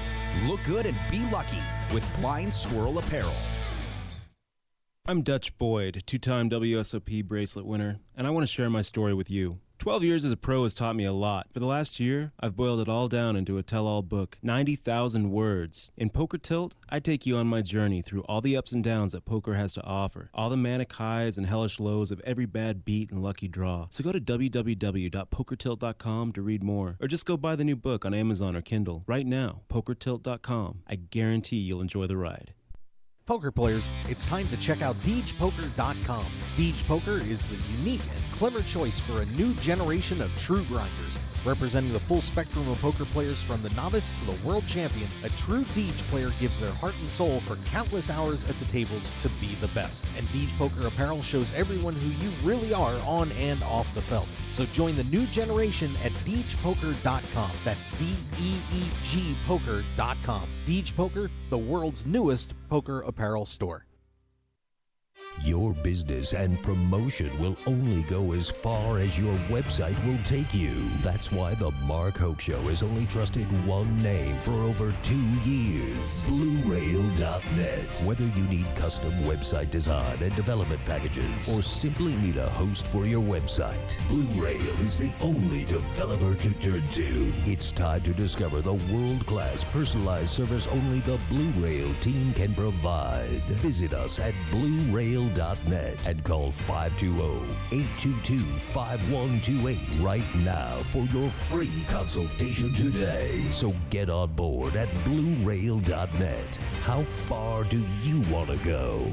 F: Look good and be lucky with Blind Squirrel Apparel.
G: I'm Dutch Boyd, two-time WSOP bracelet winner, and I want to share my story with you. 12 years as a pro has taught me a lot. For the last year, I've boiled it all down into a tell-all book, 90,000 words. In Poker Tilt, I take you on my journey through all the ups and downs that poker has to offer, all the manic highs and hellish lows of every bad beat and lucky draw. So go to www.pokertilt.com to read more, or just go buy the new book on Amazon or Kindle. Right now, pokertilt.com. I guarantee you'll enjoy the ride.
B: Poker players, it's time to check out DeegePoker.com. Deege Poker is the unique and clever choice for a new generation of true grinders. Representing the full spectrum of poker players from the novice to the world champion, a true Deege player gives their heart and soul for countless hours at the tables to be the best. And Deege Poker apparel shows everyone who you really are on and off the felt. So join the new generation at DeegePoker.com. That's D-E-E-G Poker.com. Deege Poker, the world's newest poker apparel store.
A: Your business and promotion will only go as far as your website will take you. That's why the Mark Hoke Show has only trusted one name for over 2 years, BlueRail.net. Whether you need custom website design and development packages, or simply need a host for your website, Blue Rail is the only developer to turn to. It's time to discover the world-class personalized service only the Blue Rail team can provide. Visit us at BlueRail.net bluerail.net and call 520-822-5128 right now for your free consultation today. So get on board at bluerail.net. How far do you want to go?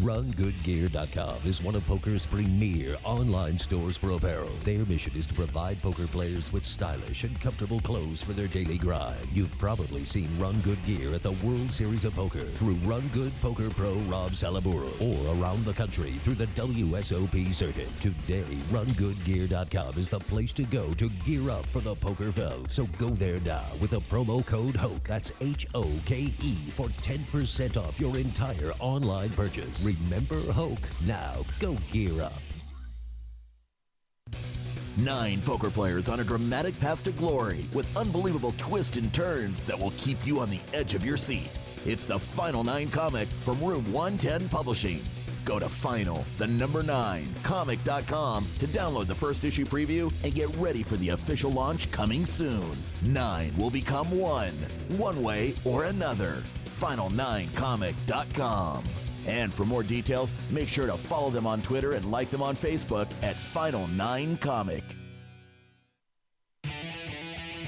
A: RunGoodGear.com is one of poker's premier online stores for apparel. Their mission is to provide poker players with stylish and comfortable clothes for their daily grind. You've probably seen Run Good Gear at the World Series of Poker through Run Good Poker Pro Rob Salaburo, or around the country through the WSOP circuit. Today, RunGoodGear.com is the place to go to gear up for the poker felt. So go there now with the promo code HOKE, that's HOKE, for 10% off your entire online purchase. Remember HOKE. Now go gear up.
H: 9 poker players on a dramatic path to glory with unbelievable twists and turns that will keep you on the edge of your seat. It's the Final 9 comic from Room 110 Publishing. Go to final9comic.com to download the first issue preview and get ready for the official launch coming soon. 9 will become 1, one way or another. Final9comic.com. And for more details, make sure to follow them on Twitter and like them on Facebook at Final9Comic.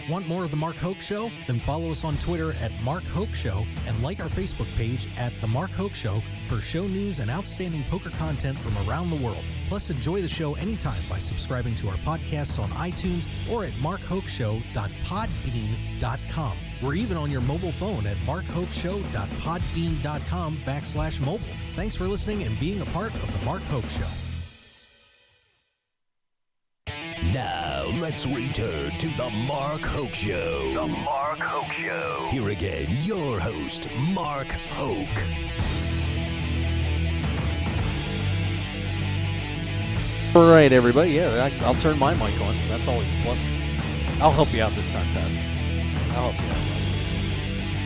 I: Want more of The Mark Hoke Show? Then follow us on Twitter at Mark Hoke Show and like our Facebook page at The Mark Hoke Show for show news and outstanding poker content from around the world. Plus, enjoy the show anytime by subscribing to our podcasts on iTunes or at markhokeshow.podbean.com. We're even on your mobile phone at markhokeshow.podbean.com/mobile. Thanks for listening and being a part of The Mark Hoke Show.
A: Now, let's return to The Mark Hoke Show. The Mark Hoke Show. Here again, your host, Mark Hoke.
B: All right, everybody. Yeah, I'll turn my mic on. That's always a plus. I'll help you out this time, Pat. I'll help you out.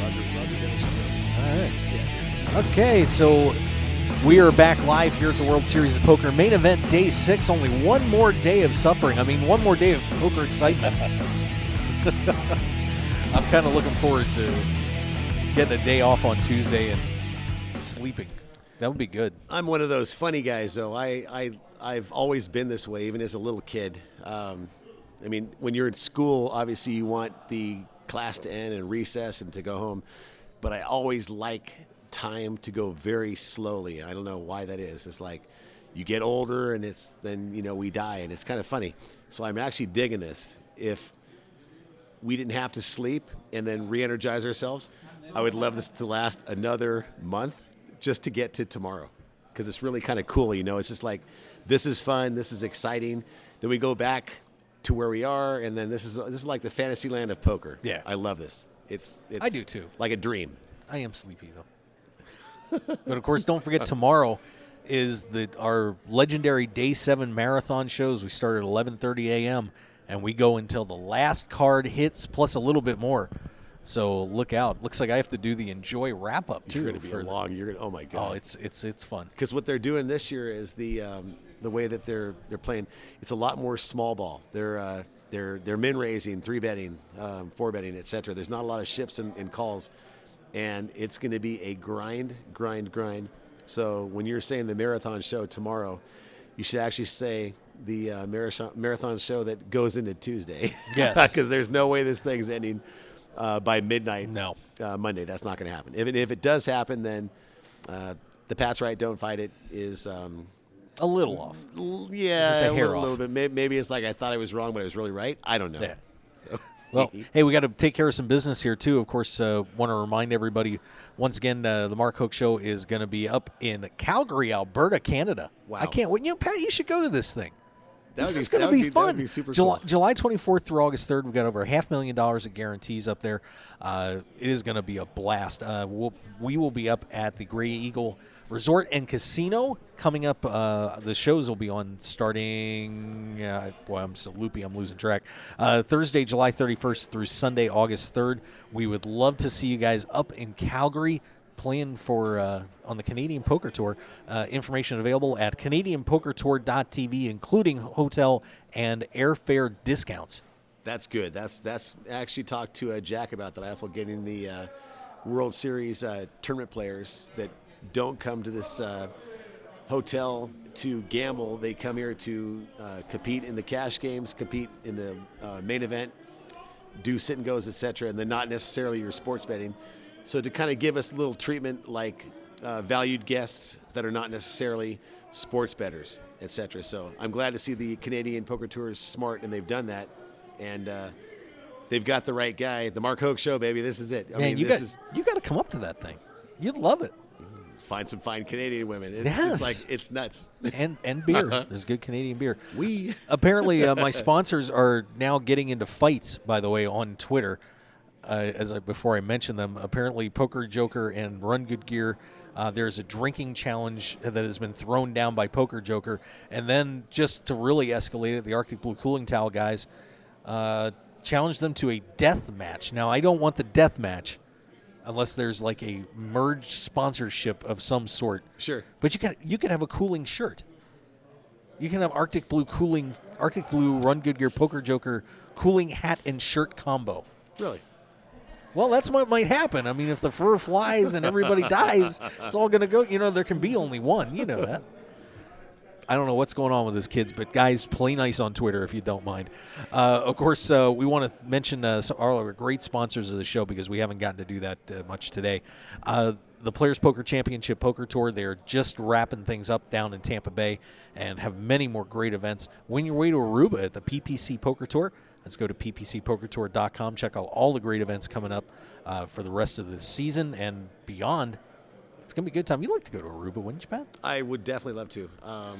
B: Roger Dennis. All right. Yeah. Okay, so we are back live here at the World Series of Poker. Main event, day 6. Only one more day of suffering. I mean, one more day of poker excitement. I'm kind of looking forward to getting a day off on Tuesday and sleeping. That would be good.
C: I'm one of those funny guys, though. I've always been this way, even as a little kid. I mean, when you're in school, obviously you want the class to end and recess and to go home. But I always like time to go very slowly. I don't know why that is. It's like you get older and then we die, and it's kind of funny. So I'm actually digging this. If we didn't have to sleep and then re-energize ourselves, I would love this to last another month just to get to tomorrow, because it's really kind of cool. It's just like, this is fun, this is exciting. Then we go back to where we are, and then this is like the fantasy land of poker.
B: Yeah,
C: I love this. It's
B: I do too.
C: Like a dream.
B: I am sleepy though. But of course, don't forget, tomorrow is our legendary Day 7 marathon shows. We start at 11:30 a.m. and we go until the last card hits, plus a little bit more. So look out. Looks like I have to do the Enjoy wrap-up too.
C: You're going to be long. Oh my God.
B: Oh, it's fun.
C: Because what they're doing this year is the way that they're playing. It's a lot more small ball. They're min raising, 3-betting, 4-betting, etc. There's not a lot of ships and calls, and it's going to be a grind. So when you're saying the marathon show tomorrow, you should actually say the marathon show that goes into Tuesday.
B: Yes.
C: Because there's no way this thing's ending by midnight.
B: No.
C: Monday. That's not going to happen. If it does happen, then the Pat's Right, Don't Fight It is
B: a little off.
C: Yeah,
B: just a hair
C: little
B: off.
C: bit. Maybe it's like I thought I was wrong, but I was really right. I don't know.
B: Yeah.
C: So.
B: Well, hey, we got to take care of some business here too. Of course, want to remind everybody once again, the Mark Hoke Show is going to be up in Calgary, Alberta, Canada.
C: Wow.
B: I can't wait. Pat, you should go to this thing. This is going to
C: be
B: be fun.
C: That would be super cool.
B: July 24th through August 3rd, we've got over $500,000 of guarantees up there. It is going to be a blast. We will be up at the Gray Eagle Resort and Casino coming up. The shows will be on starting, boy, I'm so loopy, I'm losing track. Thursday, July 31st through Sunday, August 3rd. We would love to see you guys up in Calgary playing for on the Canadian Poker Tour. Information available at CanadianPokerTour.tv, including hotel and airfare discounts.
C: That's good. That's actually talked to Jack about that. I feel getting the World Series tournament players that don't come to this hotel to gamble. They come here to compete in the cash games, compete in the main event, do sit and goes, etc., and then not necessarily your sports betting. So to kind of give us a little treatment like valued guests that are not necessarily sports bettors, etc. So I'm glad to see the Canadian Poker Tour is smart, and they've done that. And they've got the right guy. The Mark Hoke Show, baby. This is it. I mean,
B: you got to come up to that thing. You'd love it.
C: Find some fine Canadian women.
B: Yes.
C: It's like, it's nuts.
B: And beer. There's good Canadian beer.
C: Apparently,
B: my sponsors are now getting into fights, by the way, on Twitter. Before I mention them, apparently Poker Joker and Run Good Gear, there's a drinking challenge that has been thrown down by Poker Joker. And then just to really escalate it, the Arctic Blue Cooling Towel guys challenged them to a death match. Now, I don't want the death match unless there's like a merged sponsorship of some sort.
C: Sure.
B: But you can have a cooling shirt. You can have Arctic Blue Run Good Gear Poker Joker cooling hat and shirt combo.
C: Really?
B: Well, that's what might happen. I mean, if the fur flies and everybody dies, it's all going to go. There can be only one. You know that. I don't know what's going on with those kids, but guys, play nice on Twitter if you don't mind. Of course, we want to mention some of our great sponsors of the show because we haven't gotten to do that much today. The Players Poker Championship Poker Tour, they're just wrapping things up down in Tampa Bay and have many more great events. Win your way to Aruba at the PPC Poker Tour. Let's go to ppcpokertour.com. Check out all the great events coming up for the rest of the season and beyond. It's going to be a good time. You'd like to go to Aruba, wouldn't you, Pat?
C: I would definitely love to.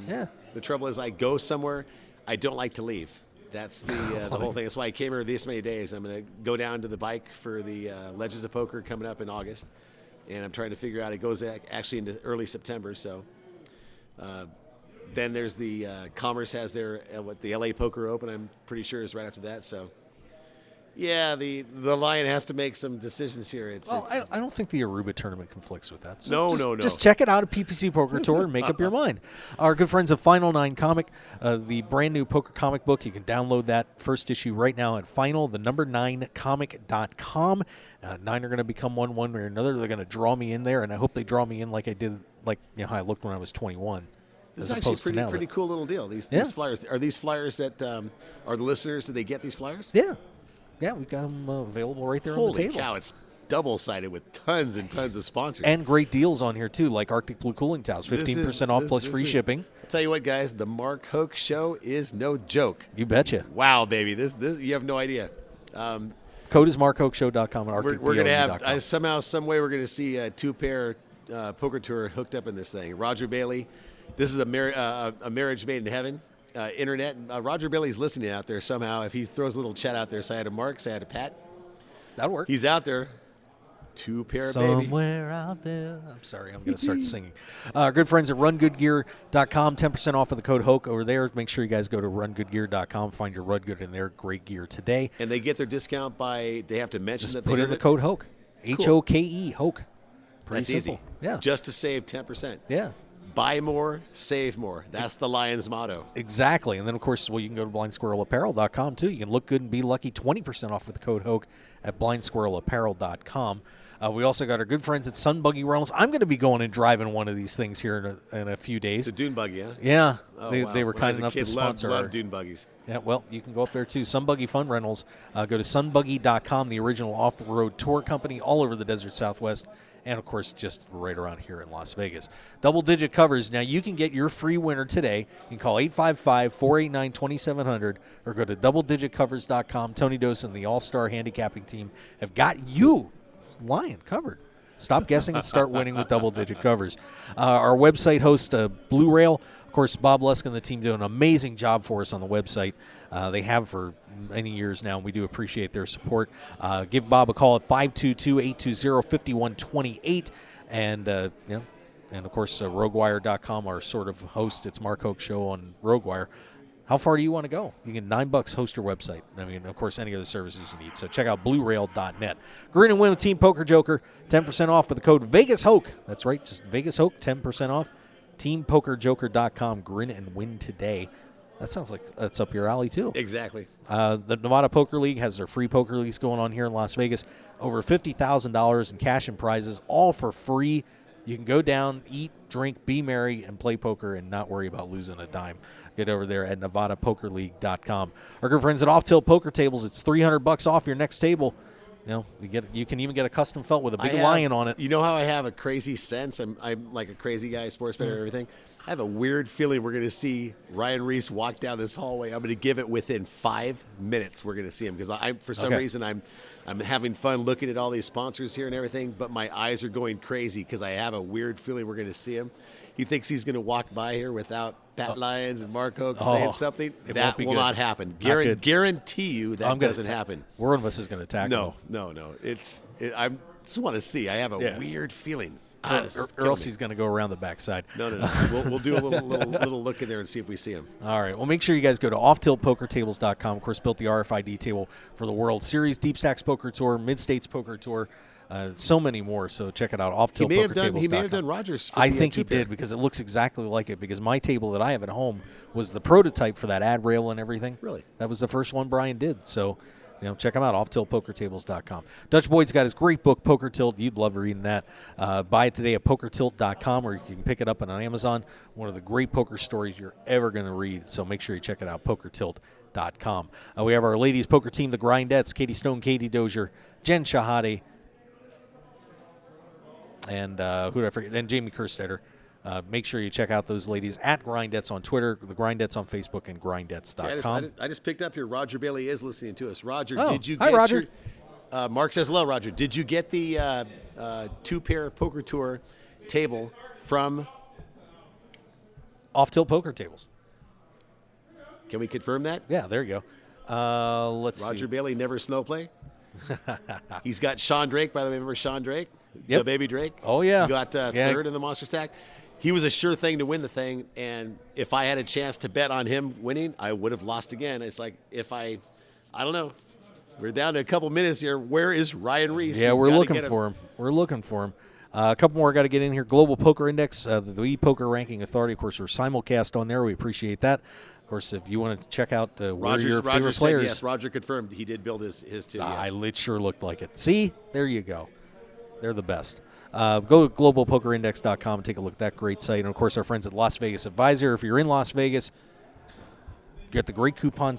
B: Yeah.
C: The trouble is I go somewhere, I don't like to leave. That's the whole thing. That's why I came here this many days. I'm going to go down to the bike for the Legends of Poker coming up in August. And I'm trying to figure out, it goes actually into early September. So then there's the Commerce has their, the LA Poker Open, I'm pretty sure is right after that. So yeah, the Lion has to make some decisions here.
B: I don't think the Aruba tournament conflicts with that.
C: So
B: no. Just check it out at PPC Poker Tour and make up your mind. Our good friends of Final Nine Comic, the brand new poker comic book. You can download that first issue right now at final9comic.com. 9 are going to become one way or another. They're going to draw me in there, and I hope they draw me in like I did, how I looked when I was 21.
C: This is actually a pretty cool little deal. These flyers, are these flyers that are the listeners? Do they get these flyers?
B: Yeah. Yeah, we've got them available right there on the table.
C: Holy cow, it's double-sided with tons and tons of sponsors.
B: And great deals on here, too, like Arctic Blue Cooling Towels, 15% off plus free shipping.
C: I'll tell you what, guys, the Mark Hoke Show is no joke.
B: You betcha.
C: Wow, baby, this you have no idea.
B: Code is markhokeshow.com and
C: We're going to have, somehow, some way, we're going to see a two-pair poker tour hooked up in this thing. Roger Bailey, this is a marriage made in heaven. Internet. Roger Bailey's listening out there somehow. If he throws a little chat out there, say hi to Mark, say hi to Pat.
B: That'll work.
C: He's out there. Two-pair,
B: baby.
C: Somewhere
B: out there. I'm sorry. I'm going to start singing. Our good friends at rungoodgear.com, 10% off of the code HOKE over there. Make sure you guys go to rungoodgear.com. Find your Run Good in there. Great gear today.
C: And they get their discount by, they have to mention that
B: they put in the code HOKE. H-O-K-E, HOKE.
C: Pretty simple. Easy.
B: Yeah.
C: Just to save 10%.
B: Yeah.
C: Buy more, save more. That's the Lion's motto.
B: Exactly. And then, of course, you can go to blindsquirrelapparel.com, too. You can look good and be lucky. 20% off with the code HOKE at blindsquirrelapparel.com. We also got our good friends at Sun Buggy Rentals. I'm going to be going and driving one of these things here in a few days.
C: It's a dune buggy, huh?
B: Yeah.
C: Oh,
B: they were kind enough to sponsor.
C: Love dune buggies.
B: Yeah, well, you can go up there, too. Sun Buggy Fun Rentals. Go to sunbuggy.com, the original off-road tour company all over the desert Southwest. And, of course, just right around here in Las Vegas. Double-digit covers. Now, you can get your free winner today. You can call 855-489-2700 or go to doubledigitcovers.com. Tony Dos and the All-Star Handicapping Team have got you, Lion, covered. Stop guessing and start winning with double-digit covers. Our website host, Blue Rail. Of course, Bob Lusk and the team do an amazing job for us on the website. They have for many years now, and we do appreciate their support. Give Bob a call at 522-820-5128. And, and of course, RogueWire.com, our sort of host. It's Mark Hoke Show on RogueWire. How far do you want to go? You can $9 host your website. I mean, of course, any other services you need. So check out bluerail.net. Grin and win with Team Poker Joker. 10% off with the code VegasHoke. That's right, just VegasHoke, 10% off. TeamPokerJoker.com. Grin and win today. That sounds like that's up your alley, too.
C: Exactly.
B: The Nevada Poker League has their free poker leagues going on here in Las Vegas. Over $50,000 in cash and prizes, all for free You can go down, eat, drink, be merry, and play poker and not worry about losing a dime. Get over there at NevadaPokerLeague.com. Our good friends at Off Tilt Poker Tables, it's $300 off your next table. You can even get a custom felt with a big lion on it.
C: You know how I have a crazy sense? I'm like a crazy guy, sports bettor and everything. I have a weird feeling we're going to see Ryan Reese walk down this hallway. I'm going to give it within 5 minutes. We're going to see him because for some reason I'm having fun looking at all these sponsors here and everything, but my eyes are going crazy because I have a weird feeling we're going to see him. He thinks he's going to walk by here without Pat Lyons and Mark Hoke saying something. That will not happen. Guarantee you that doesn't happen.
B: One of us is going to attack him.
C: No. I just want to see. I have a weird feeling.
B: Or else he's going to go around the backside.
C: No. We'll do a little look in there and see if we see him.
B: All right. Well, make sure you guys go to offtiltpokertables.com. Of course, built the RFID table for the World Series, Deep Stacks Poker Tour, Mid-States Poker Tour, so many more. So check it out, offtiltpokertables.com.
C: He may have done Rogers.
B: I think he did because it looks exactly like it. Because my table that I have at home was the prototype for that ad rail and everything.
C: Really?
B: That was the first one Brian did. So. Check him out, offtiltpokertables.com. Dutch Boyd's got his great book, Poker Tilt. You'd love reading that. Buy it today at pokertilt.com, or you can pick it up on Amazon. One of the great poker stories you're ever going to read, so make sure you check it out, pokertilt.com. We have our ladies poker team, the Grindettes, Katie Stone, Katie Dozier, Jen Shahade, and who did I forget? And Jamie Kerstetter. Make sure you check out those ladies at Grindettes on Twitter, the Grindettes on Facebook, and Grindettes.com.
C: I just picked up here. Roger Bailey is listening to us. Roger, did you
B: get Roger.
C: Mark says hello, Roger. Did you get the two-pair poker tour table from
B: Off Tilt Poker Tables?
C: Can we confirm that?
B: Yeah, there you go. Let's see.
C: Roger Bailey never snowplay. He's got Sean Drake, by the way. Remember Sean Drake?
B: Yep.
C: The baby Drake?
B: Oh, yeah.
C: He got third in the Monster Stack. He was a sure thing to win the thing, and if I had a chance to bet on him winning, I would have lost again. It's like I don't know. We're down to a couple minutes here. Where is Ryan Reese?
B: Yeah, we're looking for him. We're looking for him. A couple more got to get in here. Global Poker Index, the e-poker ranking authority. Of course, we're simulcast on there. We appreciate that. Of course, if you want to check out where your favorite players.
C: Yes, Roger confirmed he did build his too. Yes.
B: It sure looked like it. See, there you go. They're the best. Go to globalpokerindex.com and take a look at that great site. And, of course, our friends at Las Vegas Advisor. If you're in Las Vegas, get the great coupon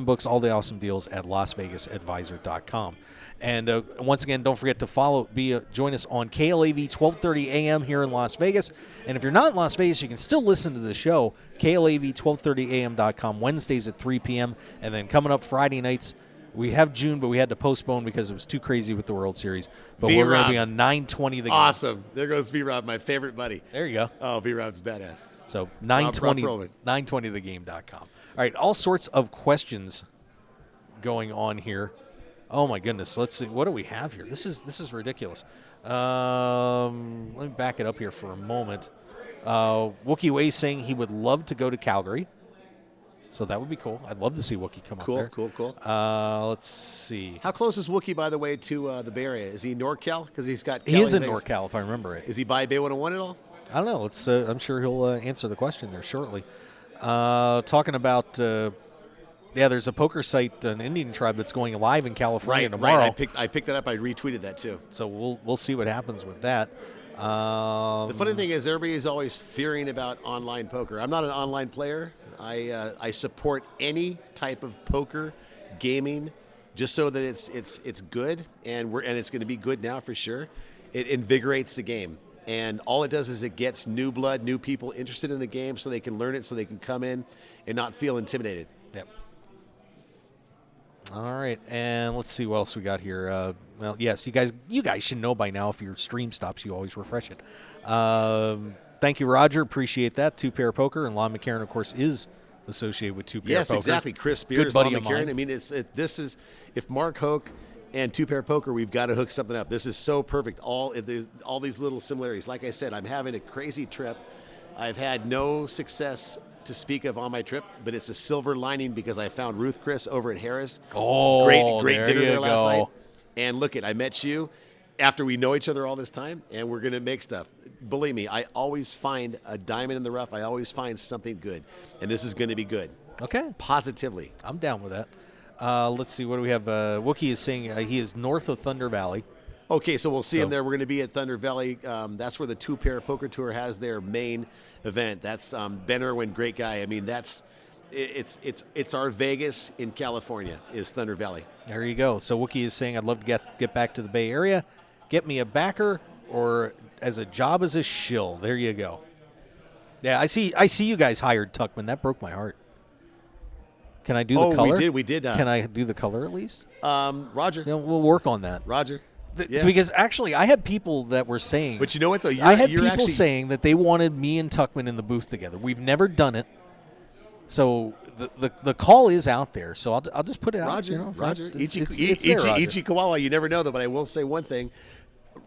B: books, all the awesome deals at lasvegasadvisor.com. And once again, don't forget to join us on KLAV 1230 AM here in Las Vegas. And if you're not in Las Vegas, you can still listen to the show, KLAV1230am.com, Wednesdays at 3 p.m. And then coming up Friday nights, we have June, but we had to postpone because it was too crazy with the World Series. But we're going to be on 920 the game.
C: Awesome. There goes V-Rob, my favorite buddy.
B: There you go.
C: Oh, V-Rob's badass.
B: So 920thegame.com. All right, all sorts of questions going on here. Oh, my goodness. Let's see. What do we have here? This is ridiculous. Let me back it up here for a moment. Wookie Way saying he would love to go to Calgary. So that would be cool. I'd love to see Wookie come up there.
C: Cool.
B: Let's see.
C: How close is Wookie, by the way, to the Bay Area? Is he NorCal? Because he's got.
B: He is in NorCal, if I remember it.
C: Is he by Bay 101 at all?
B: I don't know. I'm sure he'll answer the question there shortly. Talking about, there's a poker site, an Indian tribe that's going live in California tomorrow.
C: Right. I picked that up. I retweeted that too.
B: So we'll see what happens with that.
C: The funny thing is, everybody is always fearing about online poker. I'm not an online player. I support any type of poker gaming, just so that it's good, and it's going to be good now for sure. It invigorates the game, and all it does is it gets new blood, new people interested in the game, so they can learn it, so they can come in and not feel intimidated.
B: Yep. All right, and let's see what else we got here. Well, yes, you guys should know by now. If your stream stops, you always refresh it. Thank you, Roger. Appreciate that. Two Pair Poker, and Lon McCarron, of course, is associated with Two Pair Poker.
C: Yes, exactly. Chris Spears, Lon McCarron. I mean, this is if Mark Hoke and Two Pair Poker, we've got to hook something up. This is so perfect. All these little similarities. Like I said, I'm having a crazy trip. I've had no success to speak of on my trip, but it's a silver lining because I found Ruth Chris over at Harris.
B: Oh,
C: great dinner there last night. And look, I met you after we know each other all this time, and we're going to make stuff. Believe me, I always find a diamond in the rough. I always find something good, and this is going to be good.
B: Okay.
C: Positively.
B: I'm down with that. Let's see. What do we have? Wookie is saying he is north of Thunder Valley.
C: Okay, so we'll see them there. We're going to be at Thunder Valley. That's where the Two Pair Poker Tour has their main event. That's Ben Irwin, great guy. I mean, it's our Vegas in California is Thunder Valley.
B: There you go. So Wookie is saying, I'd love to get back to the Bay Area, get me a backer or as a job as a shill. There you go. Yeah, I see you guys hired Tuckman. That broke my heart. Can I do the color?
C: We did.
B: Can I do the color at least?
C: Roger.
B: We'll work on that.
C: Roger. Yeah.
B: Because actually, I had people that were saying.
C: But you know what, though?
B: I had people saying that they wanted me and Tuckman in the booth together. We've never done it. So the call is out there. So I'll just put it out.
C: Roger.
B: It's there, Roger.
C: Ichi Kawawa, you never know, though, but I will say one thing.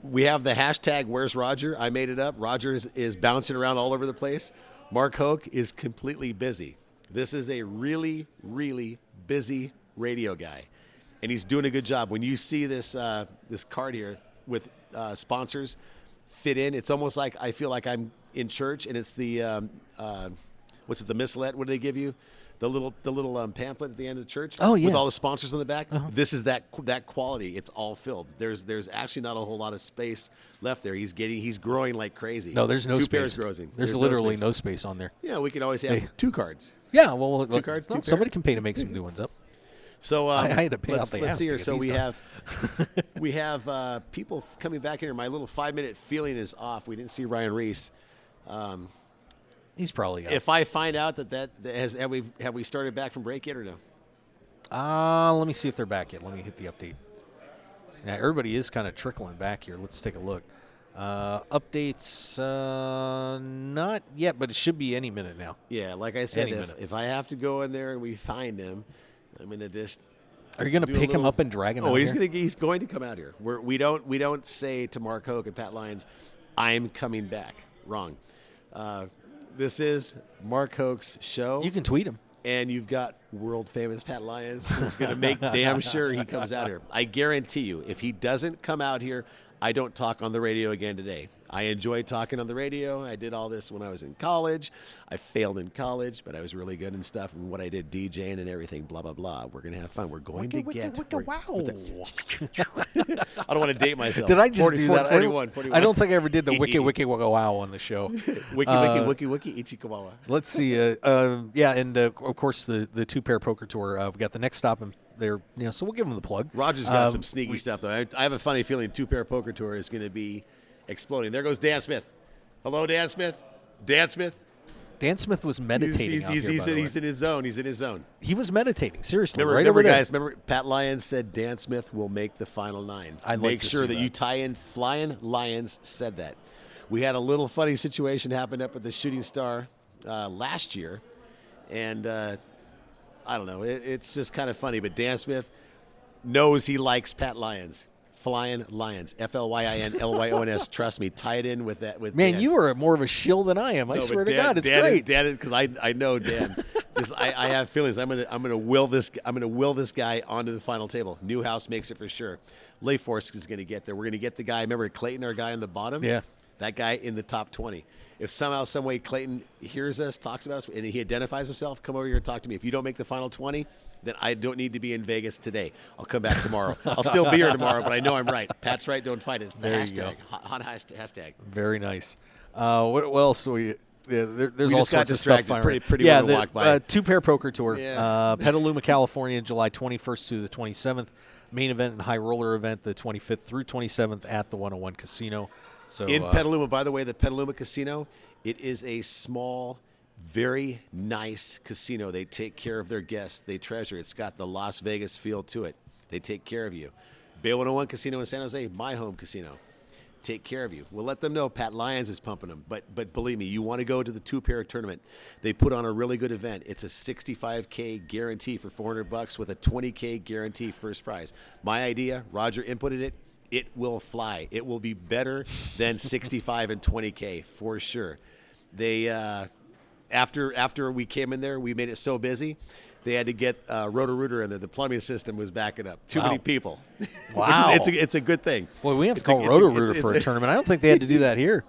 C: We have the hashtag Where's Roger? I made it up. Roger is bouncing around all over the place. Mark Hoke is completely busy. This is a really, really busy radio guy. And he's doing a good job. When you see this this card here with sponsors fit in, it's almost like I feel like I'm in church, and it's the what's it? The mislet? What do they give you? The little pamphlet at the end of the church.
B: Oh yeah.
C: With all the sponsors on the back. Uh-huh. This is that quality. It's all filled. There's actually not a whole lot of space left there. He's growing like crazy.
B: No, there's no
C: two
B: space.
C: Pairs growing.
B: There's literally no space on there.
C: Yeah, we can always have 2 cards.
B: Yeah, well,
C: two cards.
B: Somebody can pay to make some new ones up.
C: So
B: I had to pay
C: let's see here. So we
B: done.
C: have people coming back in here. My little 5-minute feeling is off. We didn't see Ryan Reese.
B: He's probably up.
C: If I find out that have we started back from break yet or no?
B: Let me see if they're back yet. Let me hit the update. Now everybody is kind of trickling back here. Let's take a look. Updates not yet, but it should be any minute now.
C: Yeah, like I said, if I have to go in there and we find him, I'm gonna just.
B: Are you gonna pick him up and drag him?
C: Oh,
B: out
C: he's going to come out here. We don't say to Mark Hoke and Pat Lyons, "I'm coming back." Wrong. This is Mark Hoke's show.
B: You can tweet him.
C: And you've got world famous Pat Lyons who's going to make damn sure he comes out here. I guarantee you, if he doesn't come out here, I don't talk on the radio again today. I enjoy talking on the radio. I did all this when I was in college. I failed in college, but I was really good and stuff. And what I did DJing and everything, blah, blah, blah. We're going to have fun. We're going to get.
B: Wow.
C: I don't want to date myself.
B: Did I just do that?
C: 41.
B: I don't think I ever did the wiki waka wow on the show.
C: wiki ichikawawa.
B: Let's see. And of course the Two Pair Poker Tour. We've got the next stop there. So we'll give them the plug.
C: Roger's got some sneaky stuff though. I have a funny feeling Two Pair Poker Tour is going to be exploding. There goes Dan Smith. Hello, Dan Smith. Dan Smith.
B: Dan Smith was meditating.
C: He's in his zone. He's in his zone.
B: He was meditating. Seriously.
C: Remember, guys. Remember, Pat Lyons said Dan Smith will make the final 9. Make sure that you tie in. Flying Lions said that. We had a little funny situation happen up at the Shooting Star last year, and I don't know. It's just kind of funny. But Dan Smith knows he likes Pat Lyons. Flying Lions, FLYINLYONS. Trust me, tie it in with that. With
B: man,
C: Dan.
B: you are more of a shill than I am. I swear to God, it's great.
C: Dan is because I know Dan. I have feelings. I'm gonna will this guy onto the final table. Newhouse makes it for sure. Layforce is gonna get there. We're gonna get the guy. Remember Clayton, our guy on the bottom.
B: Yeah.
C: That guy in the top 20. If somehow, some way Clayton hears us, talks about us, and he identifies himself, come over here and talk to me. If you don't make the final 20, then I don't need to be in Vegas today. I'll come back tomorrow. I'll still be here tomorrow, but I know I'm right. Pat's right. Don't fight it. It's the
B: there
C: hashtag. Hot hashtag.
B: Very nice. What else? There's
C: we
B: all
C: just got
B: sorts of stuff.
C: Distracted. Pretty
B: yeah,
C: to walk by.
B: Two Pair Poker Tour.
C: Yeah.
B: Petaluma, California, July 21st through the 27th. Main event and high roller event the 25th through 27th at the 101 Casino. So
C: in Petaluma, by the way, the Petaluma Casino, it is a small, very nice casino. They take care of their guests. They treasure it. It's got the Las Vegas feel to it. They take care of you. Bay 101 Casino in San Jose, my home casino. Take care of you. We'll let them know Pat Lyons is pumping them. But believe me, you want to go to the Two Pair tournament. They put on a really good event. It's a $65K guarantee for $400 with a $20K guarantee first prize. My idea, Roger inputted it. It will fly. It will be better than 65 and 20K for sure. They after we came in there, we made it so busy, they had to get Roto-Rooter in there. The plumbing system was backing up. Too many people.
B: Wow.
C: It's a good thing.
B: Well, we have to call Roto-Rooter for a tournament. I don't think they had to do that here.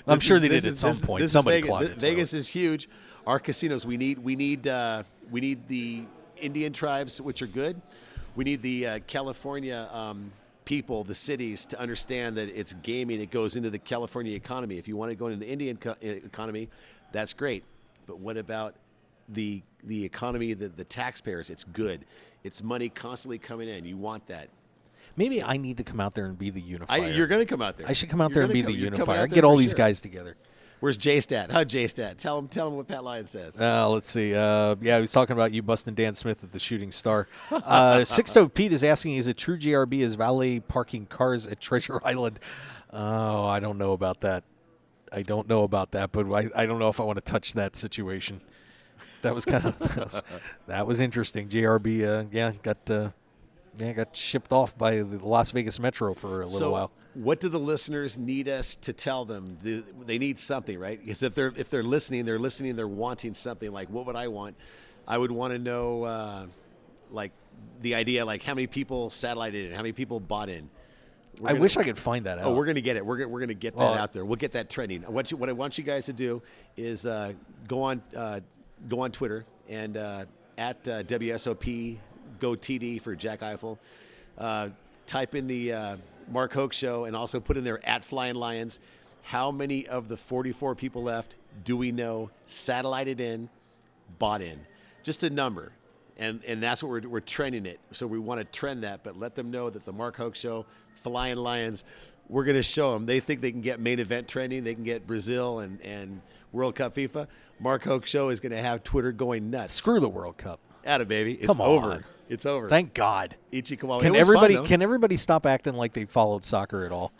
B: I'm sure they did at some point. Somebody clogged it.
C: Vegas is huge. Our casinos, we need the Indian tribes, which are good. We need the California people, the cities, to understand that it's gaming. It goes into the California economy. If you want to go into the Indian economy, that's great. But what about the economy, the taxpayers? It's good. It's money constantly coming in. You want that.
B: Maybe I need to come out there and be the unifier.
C: You're going to come out there.
B: I should come out there and be the unifier.
C: Get
B: Get all these guys together.
C: Where's J-Stat? How's J-Stat? Tell him what Pat Lyons says.
B: Let's see. Yeah, he was talking about you busting Dan Smith at the Shooting Star. Sixto Pete is asking, is it true JRB is valet parking cars at Treasure Island? Oh, I don't know about that. But I don't know if I want to touch that situation. That was kind of that was interesting. JRB, got shipped off by the Las Vegas Metro for a little while.
C: What do the listeners need us to tell them? They need something, right? Because if they're listening, they're wanting something. Like, what would I want? I would want to know, like, the idea, like how many people satellited in, how many people bought in.
B: I wish I could find that out.
C: Oh, we're going to get it. We're going to get that out there. We'll get that trending. What I want you guys to do is go on Twitter and at WSOP, go TD for Jack Eiffel. Type in the Mark Hoke Show and also put in there at Flying Lions. How many of the 44 people left do we know satellited in, bought in? Just a number. And that's what we're trending it. So we want to trend that, but let them know that the Mark Hoke Show, Flying Lions, we're going to show them. They think they can get main event trending. They can get Brazil and World Cup FIFA. Mark Hoke Show is going to have Twitter going nuts.
B: Screw the World Cup.
C: Atta baby. It's
B: Come on.
C: over. It's over.
B: Thank God.
C: Can
B: everybody stop acting like they followed soccer at all?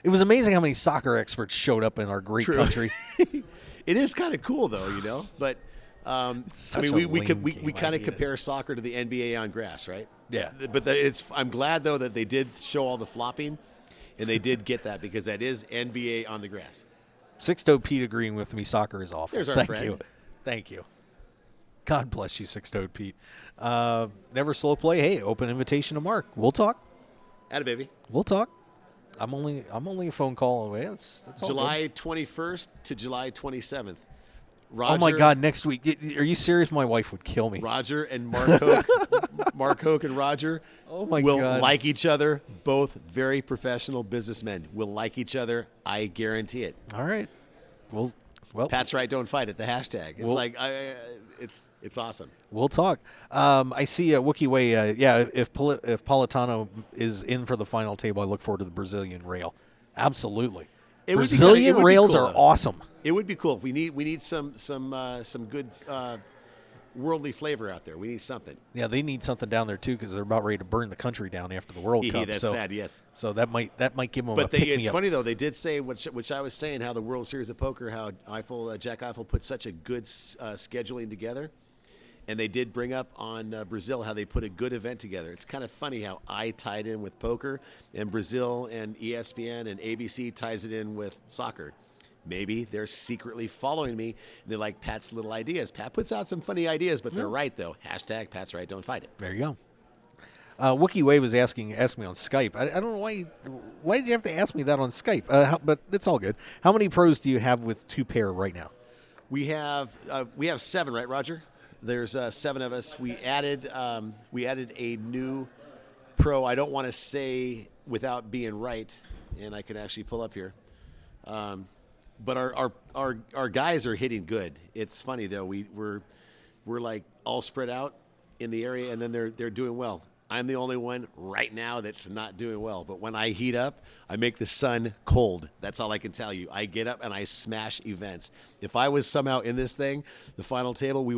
B: It was amazing how many soccer experts showed up in our great country.
C: It is kind of cool though, you know. But I mean, we kind of compare soccer to the NBA on grass, right?
B: Yeah.
C: But I'm glad though that they did show all the flopping, and they did get that because that is NBA on the grass.
B: Sixto Pete agreeing with me. Soccer is awful.
C: There's our friend.
B: Thank you. God bless you, Six-Toed Pete. Never slow play. Hey, open invitation to Mark. We'll talk.
C: Atta baby.
B: We'll talk. I'm only a phone call away. That's all
C: July
B: good.
C: 21st to July 27th. Roger,
B: oh my God! Next week. Are you serious? My wife would kill me.
C: Roger and Mark Hoke, Mark Hoke and Roger.
B: Oh my
C: will
B: God.
C: Like each other. Both very professional businessmen. Will like each other. I guarantee it.
B: All right. Well,
C: Pat's right. Don't fight it. The hashtag. It's it's awesome.
B: We'll talk. I see Wookie Way. If Politano is in for the final table, I look forward to the Brazilian rail. Absolutely. Brazilian rails are awesome.
C: It would be cool. We need some good worldly flavor out there. We need something.
B: Yeah, they need something down there too because they're about ready to burn the country down after the World Cup.
C: That's sad. Yes.
B: So that might give them.
C: But it's funny though. They did say which I was saying how the World Series of Poker, how Jack Eiffel put such a good scheduling together, and they did bring up on Brazil how they put a good event together. It's kind of funny how I tied in with poker, and Brazil and ESPN and ABC ties it in with soccer. Maybe they're secretly following me, and they like Pat's little ideas. Pat puts out some funny ideas, but they're right, though. Hashtag Pat's right, don't fight it.
B: There you go. Wookie Way was asking me on Skype. I don't know why did you have to ask me that on Skype? But it's all good. How many pros do you have with two pair right now?
C: We have 7, right, Roger? There's 7 of us. We added a new pro. I don't want to say without being right, and I can actually pull up here. But our guys are hitting good. It's funny though. We're like all spread out in the area, and then they're doing well. I'm the only one right now that's not doing well. But when I heat up, I make the sun cold. That's all I can tell you. I get up and I smash events. If I was somehow in this thing, the final table, we would.